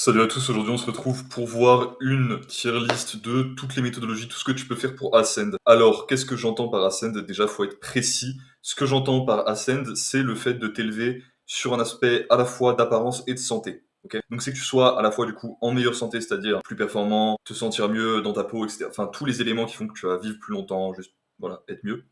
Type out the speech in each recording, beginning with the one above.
Salut à tous, aujourd'hui on se retrouve pour voir une tier list de toutes les méthodologies, tout ce que tu peux faire pour Ascend. Alors, qu'est-ce que j'entends par Ascend? Déjà, faut être précis. Ce que j'entends par Ascend, c'est le fait de t'élever sur un aspect à la fois d'apparence et de santé. Ok, donc c'est que tu sois à la fois du coup en meilleure santé, c'est-à-dire plus performant, te sentir mieux dans ta peau, etc. Enfin, tous les éléments qui font que tu vas vivre plus longtemps, juste voilà, être mieux.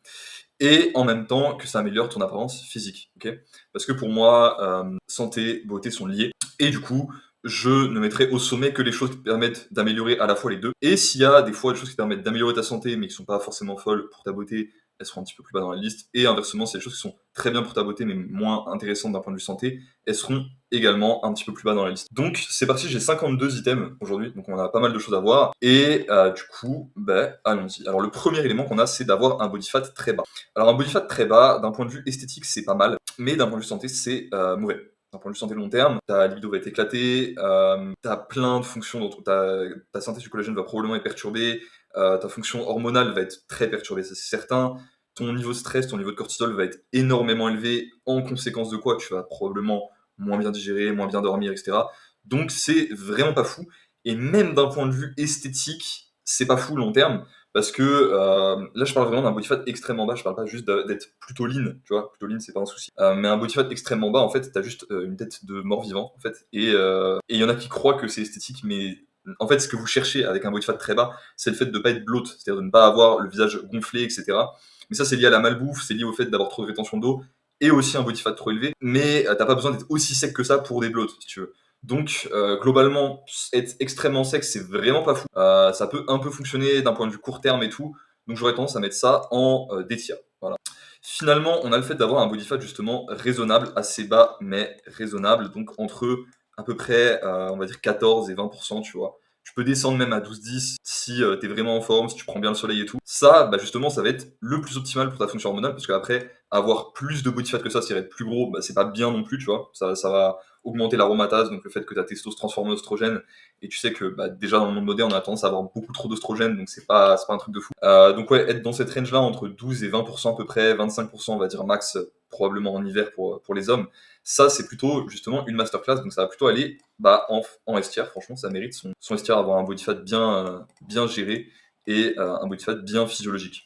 Et en même temps que ça améliore ton apparence physique. Ok, parce que pour moi, santé, beauté sont liés. Et du coup, je ne mettrai au sommet que les choses qui te permettent d'améliorer à la fois les deux. Et s'il y a des fois des choses qui te permettent d'améliorer ta santé, mais qui sont pas forcément folles pour ta beauté, elles seront un petit peu plus bas dans la liste. Et inversement, c'est des choses qui sont très bien pour ta beauté, mais moins intéressantes d'un point de vue santé, elles seront également un petit peu plus bas dans la liste. Donc c'est parti, j'ai 52 items aujourd'hui, donc on a pas mal de choses à voir. Et du coup, allons-y. Alors le premier élément qu'on a, c'est d'avoir un body fat très bas. Alors un body fat très bas, d'un point de vue esthétique, c'est pas mal, mais d'un point de vue santé, c'est mauvais. D'un point de vue santé long terme, ta libido va être éclatée, t'as plein de fonctions, donc ta synthèse du collagène va probablement être perturbée, ta fonction hormonale va être très perturbée, ça c'est certain. Ton niveau de stress, ton niveau de cortisol va être énormément élevé, en conséquence de quoi tu vas probablement moins bien digérer, moins bien dormir, etc. Donc c'est vraiment pas fou. Et même d'un point de vue esthétique, c'est pas fou long terme, parce que là je parle vraiment d'un body fat extrêmement bas, je parle pas juste d'être plutôt lean, tu vois, plutôt lean c'est pas un souci. Mais un body fat extrêmement bas, en fait, t'as juste une tête de mort-vivant, en fait. Et il y en a qui croient que c'est esthétique, mais en fait, ce que vous cherchez avec un body fat très bas, c'est le fait de ne pas être bloat, c'est-à-dire de ne pas avoir le visage gonflé, etc. Mais ça, c'est lié à la malbouffe, c'est lié au fait d'avoir trop de rétention d'eau, et aussi un body fat trop élevé. Mais t'as pas besoin d'être aussi sec que ça pour des bloats, si tu veux. Donc, globalement, être extrêmement sec, c'est vraiment pas fou. Ça peut un peu fonctionner d'un point de vue court terme et tout. Donc, j'aurais tendance à mettre ça en D-tier. Voilà. Finalement, on a le fait d'avoir un body fat justement raisonnable, assez bas, mais raisonnable, donc entre à peu près, on va dire 14 et 20%, tu vois. Tu peux descendre même à 12-10 si tu es vraiment en forme, si tu prends bien le soleil et tout. Ça, justement, ça va être le plus optimal pour ta fonction hormonale, parce qu'après, avoir plus de body fat que ça, c'est être plus gros, c'est pas bien non plus, tu vois. Ça va augmenter l'aromatase, donc le fait que ta testo se transforme en oestrogène. Et tu sais que déjà dans le monde moderne, on a tendance à avoir beaucoup trop d'oestrogène, donc c'est pas un truc de fou. Donc ouais, être dans cette range-là, entre 12 et 20% à peu près, 25% on va dire max, probablement en hiver pour les hommes, ça c'est plutôt justement une masterclass, donc ça va plutôt aller en S-tier, franchement ça mérite son S-tier, avoir un body fat bien géré et un body fat bien physiologique.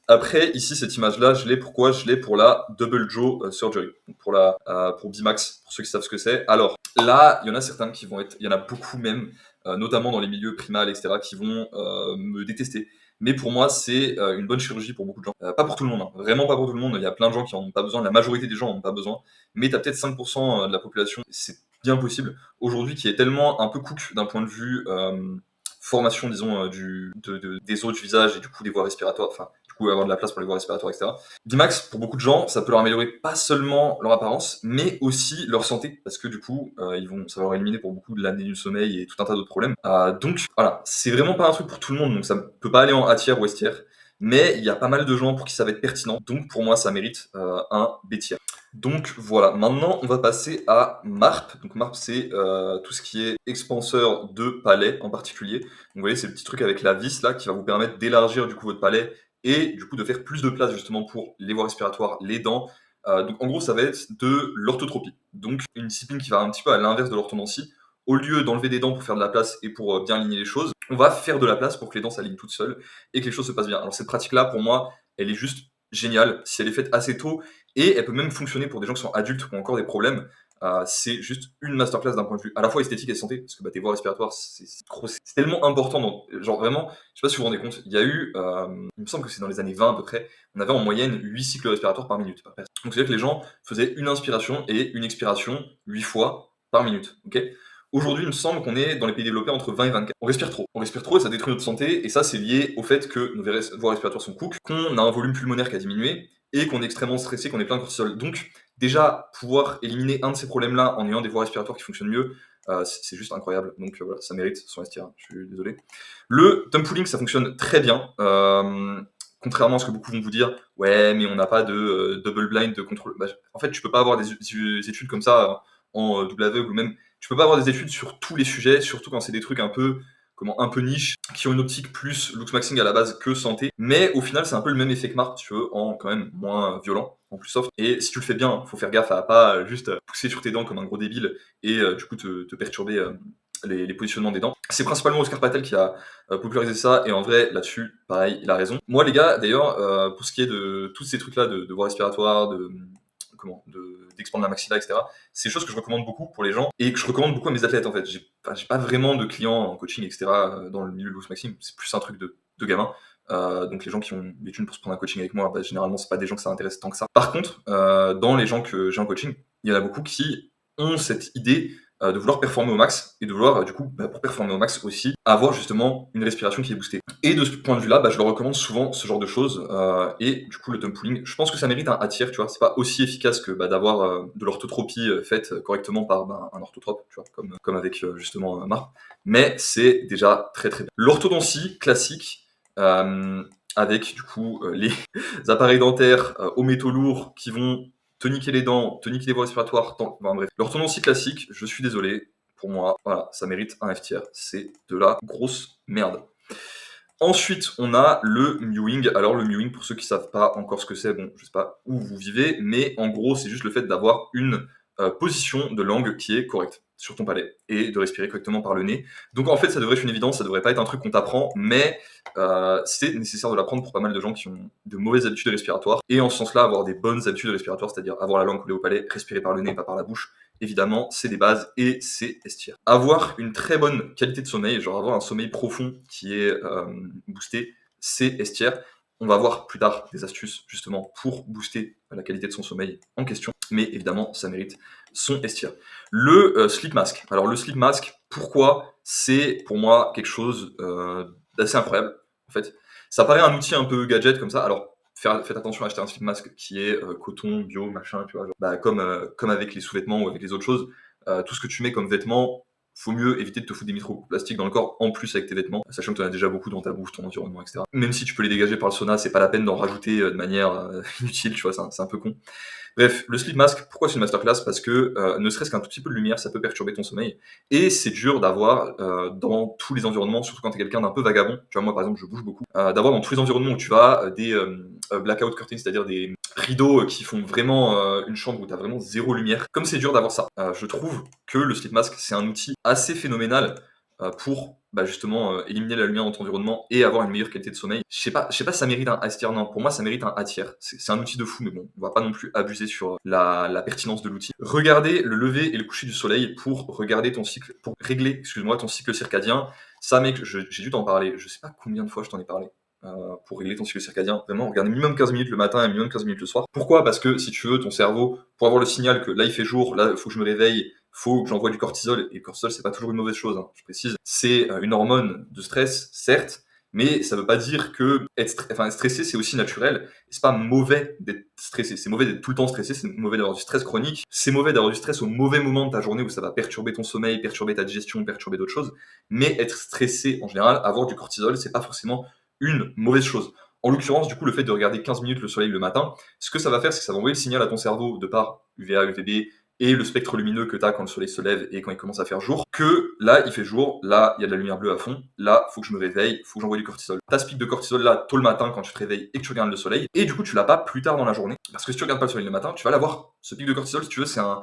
Après, ici, cette image-là, je l'ai pourquoi? Je l'ai pour la Double Jaw Surgery, donc pour Bimax, pour ceux qui savent ce que c'est. Alors, là, il y en a certains qui vont être, il y en a beaucoup même, notamment dans les milieux primal, etc., qui vont me détester. Mais pour moi, c'est une bonne chirurgie pour beaucoup de gens. Pas pour tout le monde, hein. Vraiment pas pour tout le monde. Il y a plein de gens qui en ont pas besoin. La majorité des gens en ont pas besoin. Mais tu as peut-être 5% de la population, c'est bien possible, aujourd'hui, qui est tellement un peu cook d'un point de vue formation, disons, des os du visage et du coup des voies respiratoires, enfin, du coup avoir de la place pour les voies respiratoires, etc. Bimax, pour beaucoup de gens, ça peut leur améliorer pas seulement leur apparence, mais aussi leur santé, parce que du coup, ça va leur éliminer pour beaucoup de l'apnée du sommeil et tout un tas d'autres problèmes. Donc voilà, c'est vraiment pas un truc pour tout le monde, donc ça peut pas aller en A tier ou S tier, mais il y a pas mal de gens pour qui ça va être pertinent, donc pour moi ça mérite un B tier. Donc voilà, maintenant on va passer à MARP. Donc MARP c'est tout ce qui est expanseur de palais en particulier. Donc vous voyez c'est le petit truc avec la vis là qui va vous permettre d'élargir du coup votre palais et du coup de faire plus de place justement pour les voies respiratoires, les dents. Donc en gros ça va être de l'orthotropie. Donc une discipline qui va un petit peu à l'inverse de l'orthodontie. Au lieu d'enlever des dents pour faire de la place et pour bien aligner les choses, on va faire de la place pour que les dents s'alignent toutes seules et que les choses se passent bien. Alors cette pratique là pour moi elle est juste géniale si elle est faite assez tôt et elle peut même fonctionner pour des gens qui sont adultes qui ont encore des problèmes. C'est juste une masterclass d'un point de vue à la fois esthétique et santé, parce que tes voies respiratoires, c'est tellement important. Genre vraiment, je sais pas si vous vous rendez compte, il y a eu, il me semble que c'est dans les années 20 à peu près, on avait en moyenne 8 cycles respiratoires par minute. Donc c'est-à-dire que les gens faisaient une inspiration et une expiration 8 fois par minute. Okay, aujourd'hui, il me semble qu'on est dans les pays développés entre 20 et 24. On respire trop et ça détruit notre santé. Et ça, c'est lié au fait que nos voies respiratoires sont cook, qu'on a un volume pulmonaire qui a diminué et qu'on est extrêmement stressé, qu'on est plein de cortisol. Donc, déjà, pouvoir éliminer un de ces problèmes-là en ayant des voies respiratoires qui fonctionnent mieux, c'est juste incroyable. Donc voilà, ça mérite son STR, je suis désolé. Le thumb pulling, ça fonctionne très bien. Contrairement à ce que beaucoup vont vous dire, ouais, mais on n'a pas de double blind de contrôle. En fait, tu peux pas avoir des études comme ça en double aveugle ou même. Tu peux pas avoir des études sur tous les sujets, surtout quand c'est des trucs un peu niche, qui ont une optique plus looks maxing à la base que santé, mais au final c'est un peu le même effet que Marc, si tu veux, en quand même moins violent, en plus soft. Et si tu le fais bien, faut faire gaffe à pas juste pousser sur tes dents comme un gros débile et du coup te perturber les positionnements des dents. C'est principalement Oscar Patel qui a popularisé ça, et en vrai, là-dessus, pareil, il a raison. Moi, les gars, d'ailleurs, pour ce qui est de tous ces trucs-là, de voies respiratoires, d'expandre la maxilla, etc., c'est des choses que je recommande beaucoup pour les gens, et que je recommande beaucoup à mes athlètes, en fait. J'ai pas vraiment de clients en coaching, etc., dans le milieu de l'os maxime, c'est plus un truc de gamin. Donc les gens qui ont des thunes pour se prendre un coaching avec moi, généralement c'est pas des gens que ça intéresse tant que ça. Par contre, dans les gens que j'ai en coaching, il y en a beaucoup qui ont cette idée de vouloir performer au max, et de vouloir du coup, pour performer au max aussi, avoir justement une respiration qui est boostée. Et de ce point de vue-là, je leur recommande souvent ce genre de choses, et du coup le tongue pulling, je pense que ça mérite un tiers, tu vois. C'est pas aussi efficace que d'avoir de l'orthotropie faite correctement par un orthotrope, tu vois, comme avec justement Marc, mais c'est déjà très très bien. L'orthodontie classique, avec du coup les appareils dentaires aux métaux lourds qui vont te niquer les dents, te niquer les voies respiratoires, bref. L'orthodontie classique, je suis désolé, pour moi, voilà, ça mérite un F tier, c'est de la grosse merde. Ensuite, on a le mewing. Alors le mewing, pour ceux qui savent pas encore ce que c'est, bon, je sais pas où vous vivez, mais en gros, c'est juste le fait d'avoir une position de langue qui est correcte sur ton palais, et de respirer correctement par le nez. Donc en fait, ça devrait être une évidence, ça devrait pas être un truc qu'on t'apprend, mais c'est nécessaire de l'apprendre pour pas mal de gens qui ont de mauvaises habitudes respiratoires, et en ce sens-là, avoir des bonnes habitudes respiratoires, c'est-à-dire avoir la langue collée au palais, respirer par le nez, pas par la bouche, évidemment, c'est des bases, et c'est S-tier. Avoir une très bonne qualité de sommeil, genre avoir un sommeil profond qui est boosté, c'est S-tier. On va voir plus tard des astuces justement pour booster la qualité de son sommeil en question, mais évidemment ça mérite son S-tier. Le sleep mask. Alors le sleep mask, pourquoi? C'est pour moi quelque chose d'assez incroyable en fait. Ça paraît un outil un peu gadget comme ça. Alors faites attention à acheter un sleep mask qui est coton, bio, machin, tu vois, genre, comme avec les sous-vêtements ou avec les autres choses. Tout ce que tu mets comme vêtements, faut mieux éviter de te foutre des microplastiques dans le corps en plus avec tes vêtements, sachant que tu en as déjà beaucoup dans ta bouche, ton environnement, etc. Même si tu peux les dégager par le sauna, c'est pas la peine d'en rajouter de manière inutile, tu vois, c'est un peu con. Bref, le sleep mask, pourquoi c'est une masterclass? Parce que ne serait-ce qu'un tout petit peu de lumière, ça peut perturber ton sommeil. Et c'est dur d'avoir dans tous les environnements, surtout quand tu es quelqu'un d'un peu vagabond. Tu vois, moi par exemple, je bouge beaucoup. D'avoir dans tous les environnements où tu vas des blackout curtains, c'est-à-dire des rideaux qui font vraiment une chambre où tu as vraiment zéro lumière. Comme c'est dur d'avoir ça, je trouve que le sleep mask, c'est un outil assez phénoménal pour justement éliminer la lumière dans ton environnement et avoir une meilleure qualité de sommeil. Je sais pas si ça mérite un S tier, non, pour moi ça mérite un A tier. C'est un outil de fou, mais bon, on va pas non plus abuser sur la pertinence de l'outil. Regardez le lever et le coucher du soleil pour regarder ton cycle, pour régler, excuse-moi, ton cycle circadien. Ça, mec, j'ai dû t'en parler, je sais pas combien de fois je t'en ai parlé. Pour régler ton cycle circadien, vraiment, regarde minimum 15 minutes le matin et minimum 15 minutes le soir. Pourquoi? Parce que si tu veux, ton cerveau, pour avoir le signal que là il fait jour, là il faut que je me réveille, faut que j'envoie du cortisol, et le cortisol c'est pas toujours une mauvaise chose, hein, je précise, c'est une hormone de stress, certes, mais ça veut pas dire que être stressé c'est aussi naturel, et c'est pas mauvais d'être stressé, c'est mauvais d'être tout le temps stressé, c'est mauvais d'avoir du stress chronique, c'est mauvais d'avoir du stress au mauvais moment de ta journée où ça va perturber ton sommeil, perturber ta digestion, perturber d'autres choses, mais être stressé en général, avoir du cortisol, c'est pas forcément une mauvaise chose. En l'occurrence, du coup, le fait de regarder 15 minutes le soleil le matin, ce que ça va faire, c'est que ça va envoyer le signal à ton cerveau de par UVA, UVB et le spectre lumineux que tu as quand le soleil se lève et quand il commence à faire jour, que là, il fait jour, là, il y a de la lumière bleue à fond, là, faut que je me réveille, faut que j'envoie du cortisol. T'as ce pic de cortisol là, tôt le matin, quand tu te réveilles et que tu regardes le soleil, et du coup, tu l'as pas plus tard dans la journée, parce que si tu regardes pas le soleil le matin, tu vas l'avoir. Ce pic de cortisol, si tu veux, c'est un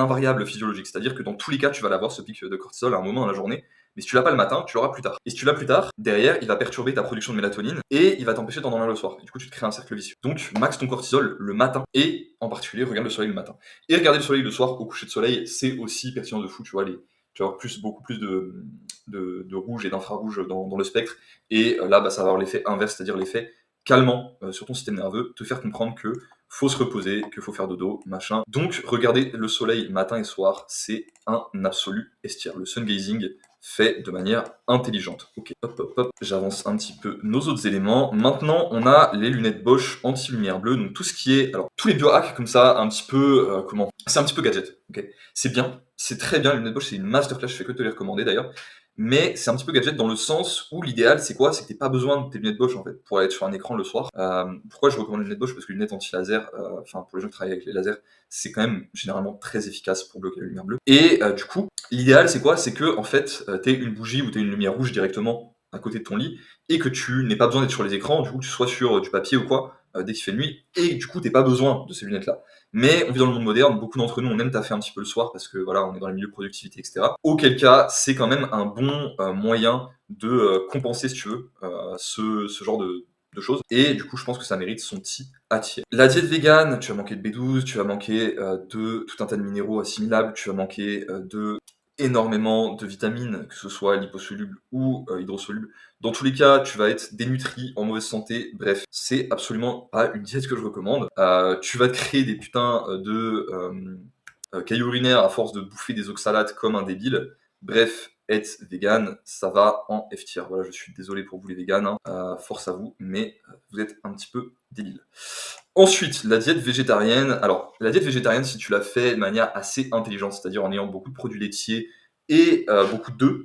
invariable physiologique, c'est-à-dire que dans tous les cas, tu vas l'avoir, ce pic de cortisol, à un moment dans la journée, mais si tu l'as pas le matin, tu l'auras plus tard. Et si tu l'as plus tard, derrière, il va perturber ta production de mélatonine et il va t'empêcher d'endormir le soir. Et du coup, tu te crées un cercle vicieux. Donc, max ton cortisol le matin et en particulier, regarde le soleil le matin. Et regarder le soleil le soir au coucher de soleil, c'est aussi pertinent de fou. Tu vois, tu vas avoir beaucoup plus de rouge et d'infrarouge dans le spectre. Et là, ça va avoir l'effet inverse, c'est-à-dire l'effet calmant sur ton système nerveux, te faire comprendre que faut se reposer, qu'il faut faire dodo, machin. Donc, regarder le soleil matin et soir, c'est un absolu estier. Le sun gazing, fait de manière intelligente. Ok, hop, j'avance un petit peu nos autres éléments. Maintenant, on a les lunettes Bosch anti-lumière bleue, donc tout ce qui est, alors tous les biohacks comme ça, un petit peu, c'est un petit peu gadget, ok. C'est bien, c'est très bien, les lunettes Bosch, c'est une masterclass, je fais que te les recommander d'ailleurs. Mais c'est un petit peu gadget dans le sens où l'idéal c'est quoi? C'est que t'aies pas besoin de tes lunettes Bosch en fait pour aller sur un écran le soir. Pourquoi je recommande les lunettes Bosch? Parce que les lunettes anti-laser, pour les gens qui travaillent avec les lasers, c'est quand même généralement très efficace pour bloquer la lumière bleue. Et du coup, l'idéal c'est quoi? C'est que en fait t'aies une bougie ou t'aies une lumière rouge directement à côté de ton lit et que tu n'aies pas besoin d'être sur les écrans, du coup que tu sois sur du papier ou quoi. dès qu'il fait nuit, et du coup, t'as pas besoin de ces lunettes-là. Mais on vit dans le monde moderne, beaucoup d'entre nous, on aime taffer un petit peu le soir parce que voilà, on est dans les milieux de productivité, etc. Auquel cas, c'est quand même un bon moyen de compenser, si tu veux, ce genre de choses. Et du coup, je pense que ça mérite son petit attire. La diète végane, tu vas manquer de B12, tu vas manquer de tout un tas de minéraux assimilables, tu vas manquer de énormément de vitamines, que ce soit liposolubles ou hydrosolubles. Dans tous les cas, tu vas être dénutri, en mauvaise santé. Bref, c'est absolument pas une diète que je recommande. Tu vas te créer des putains de caillots urinaires à force de bouffer des oxalates comme un débile. Bref, être vegan, ça va en F tier. Voilà, je suis désolé pour vous les véganes, hein. Force à vous, mais vous êtes un petit peu débiles. Ensuite, la diète végétarienne. Alors, la diète végétarienne, si tu la fais de manière assez intelligente, c'est-à-dire en ayant beaucoup de produits laitiers et beaucoup d'œufs,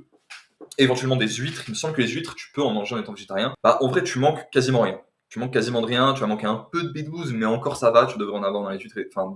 éventuellement des huîtres. Il me semble que les huîtres, tu peux en manger en étant végétarien. Bah, en vrai, tu manques quasiment rien. Tu manques quasiment de rien. Tu vas manquer un peu de B12, mais encore ça va. Tu devrais en avoir dans les huîtres, enfin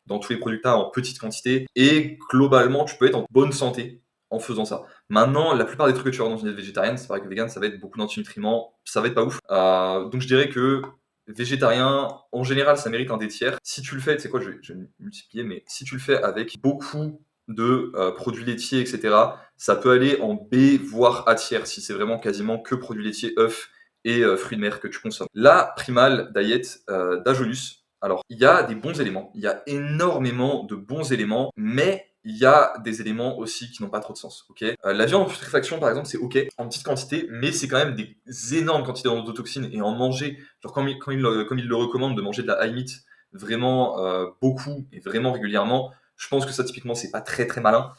dans tous les produits que t'as en petite quantité. Et globalement, tu peux être en bonne santé en faisant ça. Maintenant, la plupart des trucs que tu vas avoir dans une diète végétarienne, c'est pareil que vegan, ça va être beaucoup d'antinutriments, ça va être pas ouf. Donc je dirais que végétarien, en général, ça mérite un des tiers. Si tu le fais, tu sais quoi, je vais multiplier, mais si tu le fais avec beaucoup de produits laitiers, etc., ça peut aller en B, voire A tiers, si c'est vraiment quasiment que produits laitiers, œufs et fruits de mer que tu consommes. La Primal Diet d'Ajonus, alors il y a des bons éléments, il y a énormément de bons éléments, mais il y a des éléments aussi qui n'ont pas trop de sens. Ok, la viande en putréfaction, par exemple, c'est ok en petite quantité, mais c'est quand même des énormes quantités d'endotoxines, et en manger, genre comme il le recommande, de manger de la high meat vraiment beaucoup et vraiment régulièrement, je pense que ça, typiquement, c'est pas très très malin.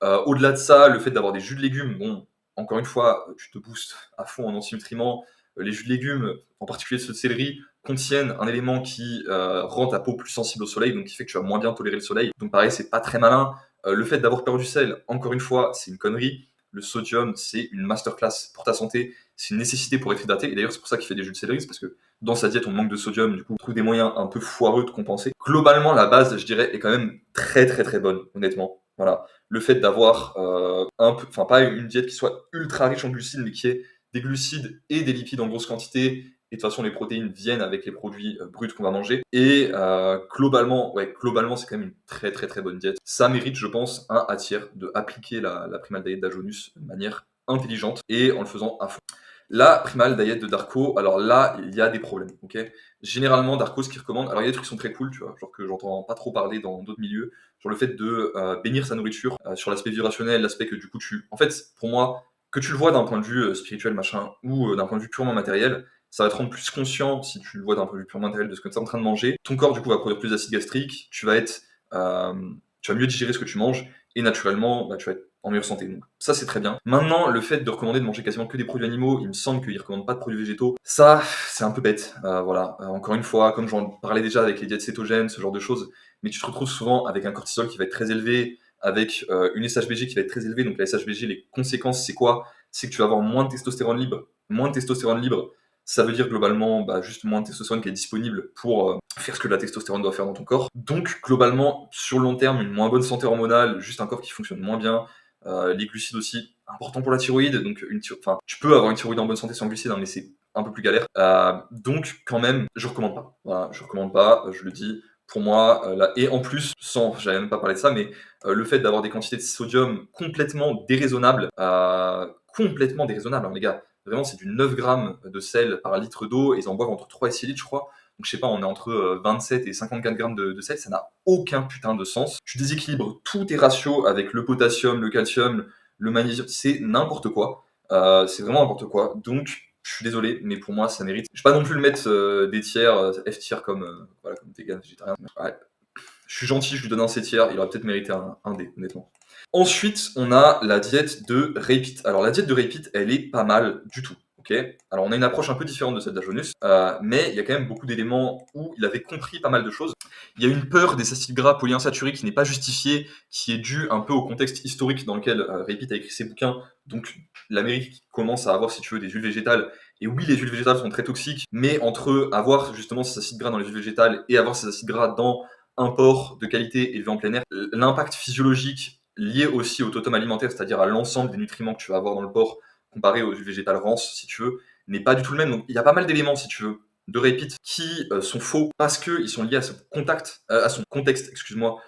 Au-delà de ça, le fait d'avoir des jus de légumes, bon, encore une fois, tu te boostes à fond en antinutriments. Les jus de légumes, en particulier ceux de céleri, contiennent un élément qui rend ta peau plus sensible au soleil, donc qui fait que tu vas moins bien tolérer le soleil. Donc pareil, c'est pas très malin. Le fait d'avoir perdu du sel, encore une fois, c'est une connerie. Le sodium, c'est une masterclass pour ta santé. C'est une nécessité pour être hydraté. Et d'ailleurs, c'est pour ça qu'il fait des jus de céleri, c'est parce que dans sa diète, on manque de sodium. Du coup, on trouve des moyens un peu foireux de compenser. Globalement, la base, je dirais, est quand même très très très bonne, honnêtement. Voilà. Le fait d'avoir enfin pas une diète qui soit ultra riche en glucides, mais qui ait des glucides et des lipides en grosse quantité. Et de toute façon, les protéines viennent avec les produits bruts qu'on va manger. Et globalement, c'est quand même une très très très bonne diète. Ça mérite, je pense, un A tiers de appliquer la Primal Diet d'Ajonus de manière intelligente et en le faisant à fond. La Primal Diet de Darko, alors là, il y a des problèmes, ok. Généralement, Darko, ce qu'il recommande, alors il y a des trucs qui sont très cool, tu vois, genre que j'entends pas trop parler dans d'autres milieux, sur le fait de bénir sa nourriture, sur l'aspect vibrationnel, l'aspect que du coup en fait, pour moi, que tu le vois d'un point de vue spirituel, machin, ou d'un point de vue purement matériel, ça va te rendre plus conscient, si tu le vois d'un point de vue purement matériel, de ce que tu es en train de manger. Ton corps, du coup, va produire plus d'acide gastrique, euh, tu vas mieux digérer ce que tu manges, et naturellement, bah, tu vas être en meilleure santé. Donc ça, c'est très bien. Maintenant, le fait de recommander de manger quasiment que des produits animaux, il me semble qu'il ne recommande pas de produits végétaux. Ça, c'est un peu bête. Voilà. Encore une fois, comme j'en parlais déjà avec les diètes cétogènes, ce genre de choses, mais tu te retrouves souvent avec un cortisol qui va être très élevé, avec une SHBG qui va être très élevée. Donc la SHBG, les conséquences, c'est quoi? C'est que tu vas avoir moins de testostérone libre. Moins de testostérone libre, ça veut dire globalement bah, juste moins de testostérone qui est disponible pour faire ce que la testostérone doit faire dans ton corps. Donc globalement, sur le long terme, une moins bonne santé hormonale, juste un corps qui fonctionne moins bien. Les glucides aussi, important pour la thyroïde. Donc enfin, tu peux avoir une thyroïde en bonne santé sans glucides, hein, mais c'est un peu plus galère. Donc quand même, je recommande pas. Voilà, je recommande pas, je le dis. Pour moi, là, et en plus, j'avais même pas parlé de ça, mais le fait d'avoir des quantités de sodium complètement déraisonnables, hein, les gars. Vraiment, c'est du 9 grammes de sel par litre d'eau, et ils en boivent entre 3 et 6 litres, je crois. Donc je sais pas, on est entre 27 et 54 grammes de sel, ça n'a aucun putain de sens. Tu déséquilibres tous tes ratios avec le potassium, le calcium, le magnésium, c'est n'importe quoi. C'est vraiment n'importe quoi. Donc je suis désolé, mais pour moi ça mérite. Je vais pas non plus le mettre des tiers, F tiers voilà, comme vegan, végétarien. Ouais. Je suis gentil, je lui donne un C tiers, il aurait peut-être mérité un D, honnêtement. Ensuite, on a la diète de Repeat. Alors la diète de Repeat, elle est pas mal du tout. Okay, alors on a une approche un peu différente de celle d'Ajonus, mais il y a quand même beaucoup d'éléments où il avait compris pas mal de choses. Il y a une peur des acides gras polyinsaturés qui n'est pas justifiée, qui est due un peu au contexte historique dans lequel Repeat a écrit ses bouquins. Donc l'Amérique commence à avoir, si tu veux, des huiles végétales. Et oui, les huiles végétales sont très toxiques, mais entre avoir justement ces acides gras dans les huiles végétales et avoir ces acides gras dans un porc de qualité élevé en plein air, l'impact physiologique lié aussi au totem alimentaire, c'est-à-dire à l'ensemble des nutriments que tu vas avoir dans le porc, comparé aux huiles végétales rances, si tu veux, n'est pas du tout le même. Donc il y a pas mal d'éléments, si tu veux, de Repeat qui sont faux parce qu'ils sont liés à son contexte, excuse-moi,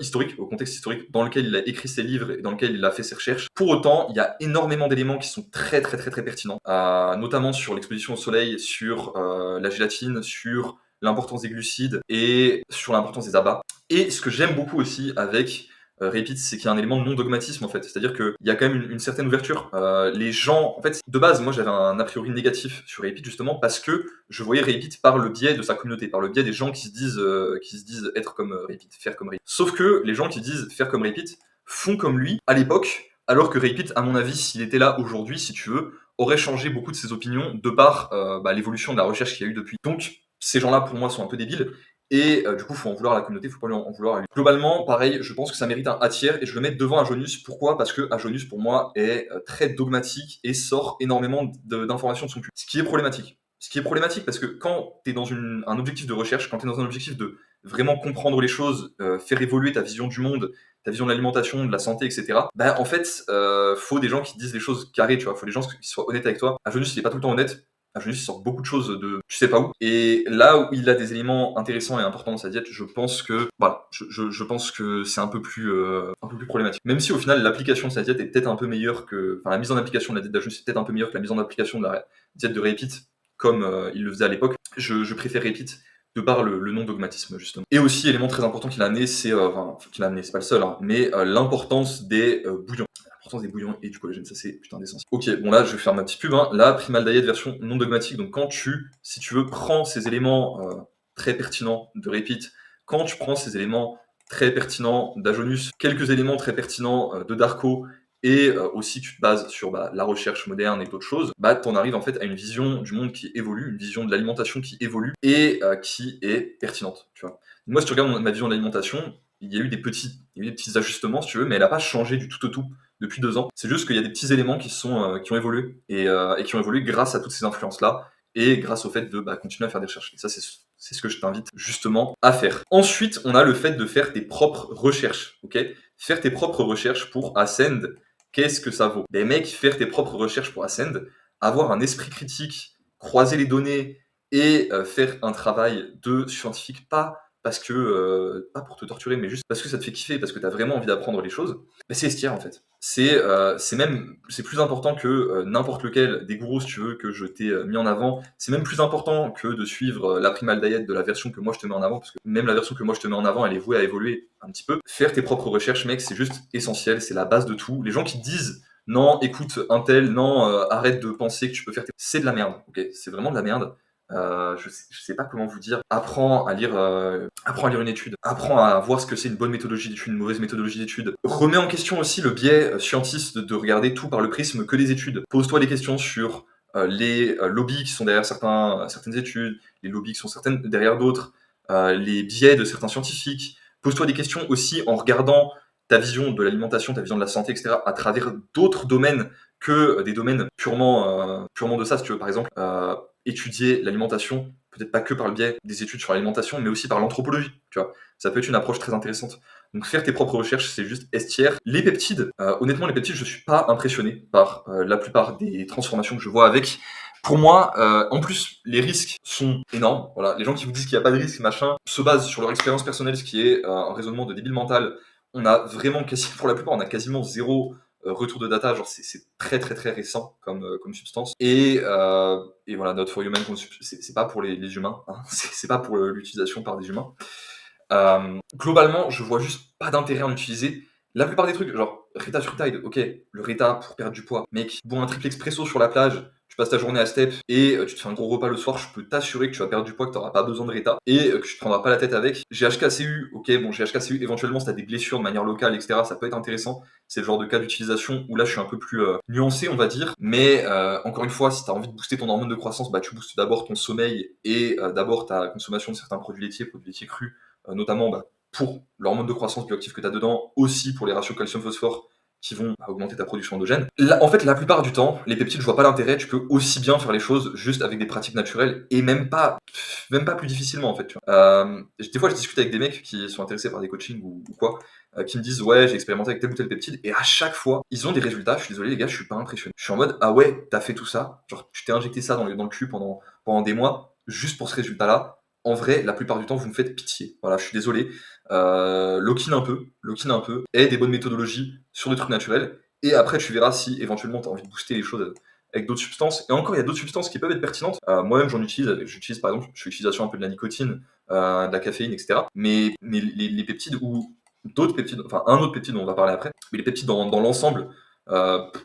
historique, au contexte historique dans lequel il a écrit ses livres et dans lequel il a fait ses recherches. Pour autant, il y a énormément d'éléments qui sont très très très très pertinents, notamment sur l'exposition au soleil, sur la gélatine, sur l'importance des glucides et sur l'importance des abats. Et ce que j'aime beaucoup aussi avec Repeat, c'est qu'il y a un élément de non-dogmatisme en fait. C'est-à-dire qu'il y a quand même une certaine ouverture. Les gens, en fait, de base, moi j'avais un a priori négatif sur Repeat justement parce que je voyais Repeat par le biais de sa communauté, par le biais des gens qui se disent être comme Repeat, faire comme Repeat. Sauf que les gens qui disent faire comme Repeat font comme lui à l'époque, alors que Repeat, à mon avis, s'il était là aujourd'hui, si tu veux, aurait changé beaucoup de ses opinions de par l'évolution de la recherche qu'il y a eu depuis. Donc, ces gens-là, pour moi, sont un peu débiles. Et du coup, faut en vouloir à la communauté, faut pas lui en vouloir à lui. Globalement, pareil, je pense que ça mérite un A tiers et je le mets devant Agonius. Pourquoi? Parce que Agonius, pour moi, est très dogmatique et sort énormément d'informations de son cul. Ce qui est problématique. Ce qui est problématique parce que quand tu es dans un objectif de recherche, quand tu es dans un objectif de vraiment comprendre les choses, faire évoluer ta vision du monde, ta vision de l'alimentation, de la santé, etc. Bah en fait, faut des gens qui disent les choses carrées, tu vois. Faut des gens qui soient honnêtes avec toi. Agonius, il est pas tout le temps honnête. Agonius, il sort beaucoup de choses de tu sais pas où. Et là où il a des éléments intéressants et importants dans sa diète, je pense que voilà, je pense que c'est un peu plus problématique. Même si au final l'application de sa diète est peut-être un peu meilleure que, enfin la mise en application de la diète d'Agonius est peut-être un peu meilleure que la mise en application de la diète de Repeat, comme il le faisait à l'époque. Je préfère Repeat de par le non-dogmatisme, justement. Et aussi, élément très important qu'il a amené, c'est, c'est pas le seul, hein, mais l'importance des bouillons. L'importance des bouillons et du collagène, ça c'est putain d'essentiel. Ok, bon là, je vais faire ma petite pub, hein. La Primal Diet version non-dogmatique, donc quand si tu veux, prends ces éléments très pertinents de Repeat, quand tu prends ces éléments très pertinents d'Agonius, quelques éléments très pertinents de Darko, et aussi tu te bases sur la recherche moderne et d'autres choses, t'en arrives en fait à une vision du monde qui évolue, une vision de l'alimentation qui évolue et qui est pertinente. Tu vois. Moi, si tu regardes ma vision de l'alimentation, il y a eu des petits ajustements, si tu veux, mais elle n'a pas changé du tout au tout depuis 2 ans. C'est juste qu'il y a des petits éléments qui ont évolué et qui ont évolué grâce à toutes ces influences-là et grâce au fait de continuer à faire des recherches. Et ça, c'est ce que je t'invite justement à faire. Ensuite, on a le fait de faire tes propres recherches. Ok, faire tes propres recherches pour Ascend. Qu'est-ce que ça vaut? Ben mec, faire tes propres recherches pour Ascend, avoir un esprit critique, croiser les données et faire un travail de scientifique, pas pour te torturer, mais juste parce que ça te fait kiffer, parce que tu as vraiment envie d'apprendre les choses, ben c'est estière en fait. C'est plus important que n'importe lequel des gourous, si tu veux, que je t'ai mis en avant. C'est même plus important que de suivre la Primal Diet de la version que moi je te mets en avant, parce que même la version que moi je te mets en avant, elle est vouée à évoluer un petit peu. Faire tes propres recherches, mec, c'est juste essentiel, c'est la base de tout. Les gens qui disent non, écoute un tel, non, arrête de penser que tu peux faire c'est de la merde, ok? C'est vraiment de la merde. Je sais pas comment vous dire. Apprends à lire une étude. Apprends à voir ce que c'est une bonne méthodologie d'étude, une mauvaise méthodologie d'étude. Remets en question aussi le biais scientiste de regarder tout par le prisme que des études. Pose-toi des questions sur les lobbies qui sont derrière certaines études, les lobbies qui sont derrière d'autres, les biais de certains scientifiques. Pose-toi des questions aussi en regardant ta vision de l'alimentation, ta vision de la santé, etc., à travers d'autres domaines que des domaines purement de ça, si tu veux. Par exemple, étudier l'alimentation, peut-être pas que par le biais des études sur l'alimentation, mais aussi par l'anthropologie, tu vois. Ça peut être une approche très intéressante. Donc faire tes propres recherches, c'est juste estière. Les peptides, honnêtement, je suis pas impressionné par la plupart des transformations que je vois avec. Pour moi, en plus, les risques sont énormes. Voilà, les gens qui vous disent qu'il n'y a pas de risque, machin, se basent sur leur expérience personnelle, ce qui est un raisonnement de débile mental. On a vraiment pour la plupart, on a quasiment zéro retour de data, genre c'est très très très récent comme substance. Et voilà, Not for Human, c'est pas pour les humains, hein. C'est pas pour l'utilisation par des humains. Globalement, je vois juste pas d'intérêt à en utiliser. La plupart des trucs, genre Rita sur Tide, ok, le Rita pour perdre du poids. Mec, bois un triple expresso sur la plage, tu passes ta journée à step et tu te fais un gros repas le soir, je peux t'assurer que tu vas perdre du poids, que tu n'auras pas besoin de Rita et que tu te prendras pas la tête avec. GHKCU, ok, bon, GHKCU, éventuellement, si tu as des blessures de manière locale, etc., ça peut être intéressant. C'est le genre de cas d'utilisation où là, je suis un peu plus nuancé, on va dire. Mais encore une fois, si tu as envie de booster ton hormone de croissance, tu boostes d'abord ton sommeil et d'abord ta consommation de certains produits laitiers crus, notamment pour l'hormone de croissance bioactive que tu as dedans, aussi pour les ratios calcium-phosphore qui vont augmenter ta production endogène. En fait, la plupart du temps, les peptides, je vois pas l'intérêt. Tu peux aussi bien faire les choses juste avec des pratiques naturelles et même pas plus difficilement en fait. Tu vois. Des fois, je discute avec des mecs qui sont intéressés par des coachings ou quoi, qui me disent ouais, j'ai expérimenté avec tel ou tel peptide et à chaque fois, ils ont des résultats. Je suis désolé les gars, je suis pas impressionné. Je suis en mode ah ouais, t'as fait tout ça, genre tu t'es injecté ça dans le cul pendant des mois. juste pour ce résultat-là, en vrai, la plupart du temps, vous me faites pitié. Voilà, je suis désolé. Lock-in un peu, aie des bonnes méthodologies sur des trucs naturels, et après tu verras si éventuellement tu as envie de booster les choses avec d'autres substances. Et encore, il y a d'autres substances qui peuvent être pertinentes. Moi-même, j'utilise par exemple, je fais l'utilisation un peu de la nicotine, de la caféine, etc. Mais les peptides ou d'autres peptides, enfin un autre peptide dont on va parler après, mais les peptides dans l'ensemble,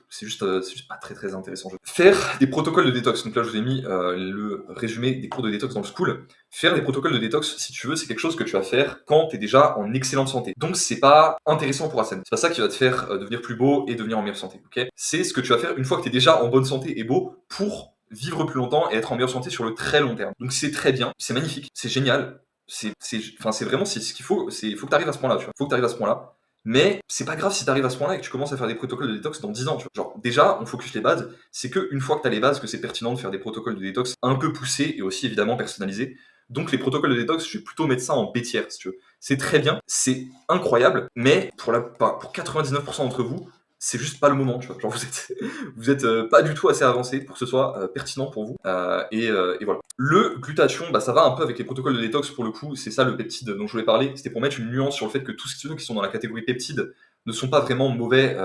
c'est juste pas très très intéressant. Faire des protocoles de détox. Donc là, je vous ai mis le résumé des cours de détox dans le school. Faire des protocoles de détox, si tu veux, c'est quelque chose que tu vas faire quand tu es déjà en excellente santé. Donc c'est pas intéressant pour Hassan. C'est pas ça qui va te faire devenir plus beau et devenir en meilleure santé. Ok, c'est ce que tu vas faire une fois que tu es déjà en bonne santé et beau pour vivre plus longtemps et être en meilleure santé sur le très long terme. Donc c'est très bien, c'est magnifique, c'est génial. C'est vraiment ce qu'il faut. Il faut que tu arrives à ce point-là. Tu vois. Faut que tu arrives à ce point-là. Mais c'est pas grave si t'arrives à ce point-là et que tu commences à faire des protocoles de détox dans 10 ans. Tu vois. Genre, déjà, on focus les bases. C'est qu'une fois que t'as les bases, que c'est pertinent de faire des protocoles de détox un peu poussés et aussi évidemment personnalisés. Donc, les protocoles de détox, je vais plutôt mettre ça en B-tier, si tu veux. C'est très bien, c'est incroyable, mais pour 99% d'entre vous, c'est juste pas le moment. Tu vois. Genre, vous êtes pas du tout assez avancé pour que ce soit pertinent pour vous. Et voilà. Le glutathion, bah, ça va un peu avec les protocoles de détox pour le coup, c'est ça le peptide dont je voulais parler. C'était pour mettre une nuance sur le fait que tous ceux qui sont dans la catégorie peptide ne sont pas vraiment mauvais.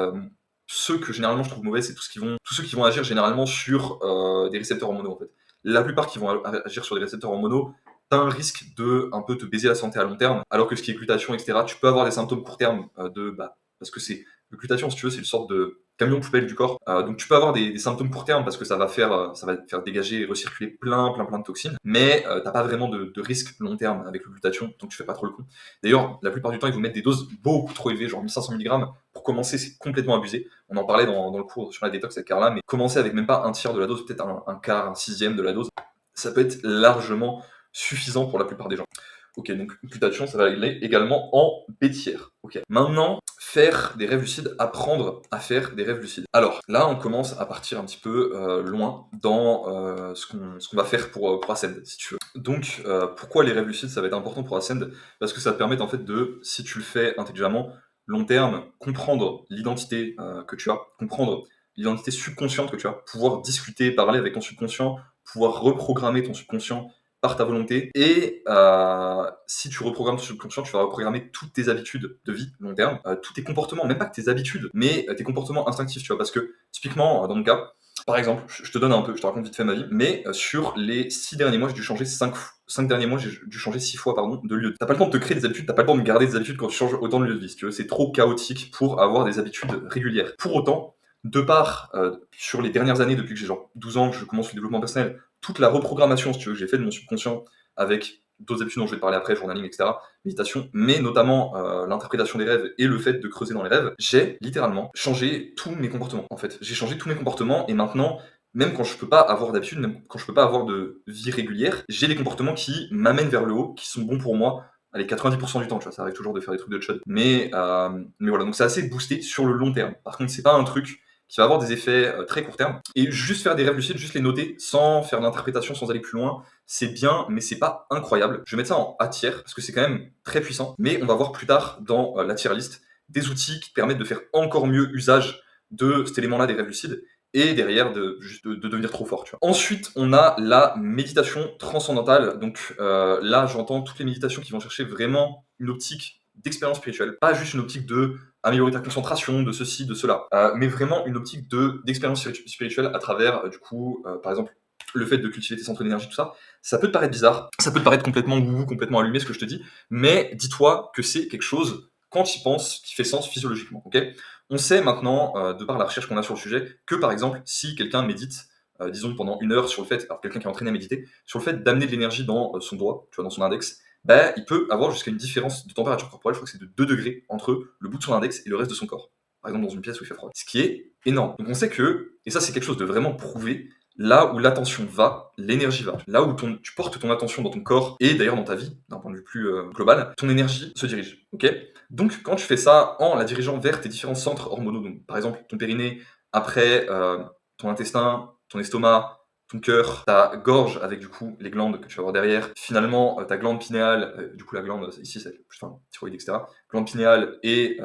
Ceux que généralement je trouve mauvais, c'est tous ceux qui vont agir généralement sur des récepteurs hormonaux en fait. La plupart qui vont agir sur des récepteurs hormonaux, t'as un risque de un peu te baiser la santé à long terme, alors que ce qui est glutathion, etc., tu peux avoir des symptômes court terme parce que c'est le glutathion, si tu veux, c'est une sorte de camion poubelle du corps. Donc tu peux avoir des symptômes court terme parce que ça va faire dégager et recirculer plein de toxines, mais t'as pas vraiment de risque long terme avec le glutathion, donc tu fais pas trop le coup. D'ailleurs, la plupart du temps, ils vous mettent des doses beaucoup trop élevées, genre 1500 mg. Pour commencer, c'est complètement abusé. On en parlait dans le cours sur la détox avec Carla, mais commencer avec même pas un tiers de la dose, peut-être un quart, un sixième de la dose, ça peut être largement suffisant pour la plupart des gens. Ok, donc glutathion, ça va aller également en B tiers. Ok. Maintenant, faire des rêves lucides, apprendre à faire des rêves lucides. Alors là, on commence à partir un petit peu loin dans ce qu'on va faire pour Ascend, si tu veux. Donc, pourquoi les rêves lucides, ça va être important pour Ascend? Parce que ça te permet en fait de, si tu le fais intelligemment, long terme, comprendre l'identité que tu as, comprendre l'identité subconsciente que tu as, pouvoir discuter, parler avec ton subconscient, pouvoir reprogrammer ton subconscient par ta volonté. Et si tu reprogrammes ton subconscient, tu vas reprogrammer toutes tes habitudes de vie long terme, tous tes comportements, même pas que tes habitudes, mais tes comportements instinctifs, tu vois. Parce que typiquement, dans mon cas, par exemple, je te donne un peu, je te raconte vite fait ma vie, mais sur les 6 derniers mois, j'ai dû changer 5 derniers mois, j'ai dû changer 6 fois de lieu. T'as pas le temps de te créer des habitudes, t'as pas le temps de garder des habitudes quand tu changes autant de lieu de vie, si tu veux. C'est trop chaotique pour avoir des habitudes régulières. Pour autant, de part, sur les dernières années, depuis que j'ai genre 12 ans, que je commence le développement personnel, toute la reprogrammation, si tu veux, que j'ai fait de mon subconscient avec d'autres habitudes dont je vais te parler après, journaling, etc., méditation, mais notamment l'interprétation des rêves et le fait de creuser dans les rêves, j'ai littéralement changé tous mes comportements, en fait. J'ai changé tous mes comportements et maintenant, même quand je peux pas avoir d'habitude, même quand je peux pas avoir de vie régulière, j'ai des comportements qui m'amènent vers le haut, qui sont bons pour moi. Allez, 90% du temps, tu vois, ça arrive toujours de faire des trucs de chud. Mais voilà, donc c'est assez boosté sur le long terme. Par contre, c'est pas un truc qui va avoir des effets très court terme. Et juste faire des rêves lucides, juste les noter, sans faire d'interprétation, sans aller plus loin, c'est bien, mais c'est pas incroyable. Je vais mettre ça en A tiers, parce que c'est quand même très puissant. Mais on va voir plus tard dans la tier list des outils qui te permettent de faire encore mieux usage de cet élément-là des rêves lucides, et derrière de devenir trop fort. Tu vois. Ensuite, on a la méditation transcendantale. Donc là, j'entends toutes les méditations qui vont chercher vraiment une optique d'expérience spirituelle, pas juste une optique de améliorer ta concentration, de ceci, de cela, mais vraiment une optique d'expérience spirituelle à travers, par exemple, le fait de cultiver tes centres d'énergie, tout ça. Ça peut te paraître bizarre, ça peut te paraître complètement wouhou, complètement allumé ce que je te dis, mais dis-toi que c'est quelque chose, quand tu y penses, qui fait sens physiologiquement. Ok, on sait maintenant, de par la recherche qu'on a sur le sujet, que par exemple, si quelqu'un médite, disons pendant 1 heure sur le fait, alors quelqu'un qui est entraîné à méditer, sur le fait d'amener de l'énergie dans son doigt, tu vois, dans son index, bah, il peut avoir jusqu'à une différence de température corporelle, je crois que c'est de 2 degrés entre le bout de son index et le reste de son corps. Par exemple, dans une pièce où il fait froid. Ce qui est énorme. Donc on sait que, et ça c'est quelque chose de vraiment prouvé, là où l'attention va, l'énergie va. Là où tu portes ton attention dans ton corps, et d'ailleurs dans ta vie, d'un point de vue plus global, ton énergie se dirige. Ok. Donc quand tu fais ça en la dirigeant vers tes différents centres hormonaux, donc par exemple ton périnée, après ton intestin, ton estomac, ton cœur, ta gorge avec du coup les glandes que tu vas avoir derrière, finalement ta glande pinéale, du coup la glande ici c'est thyroïde, etc. Glande pinéale et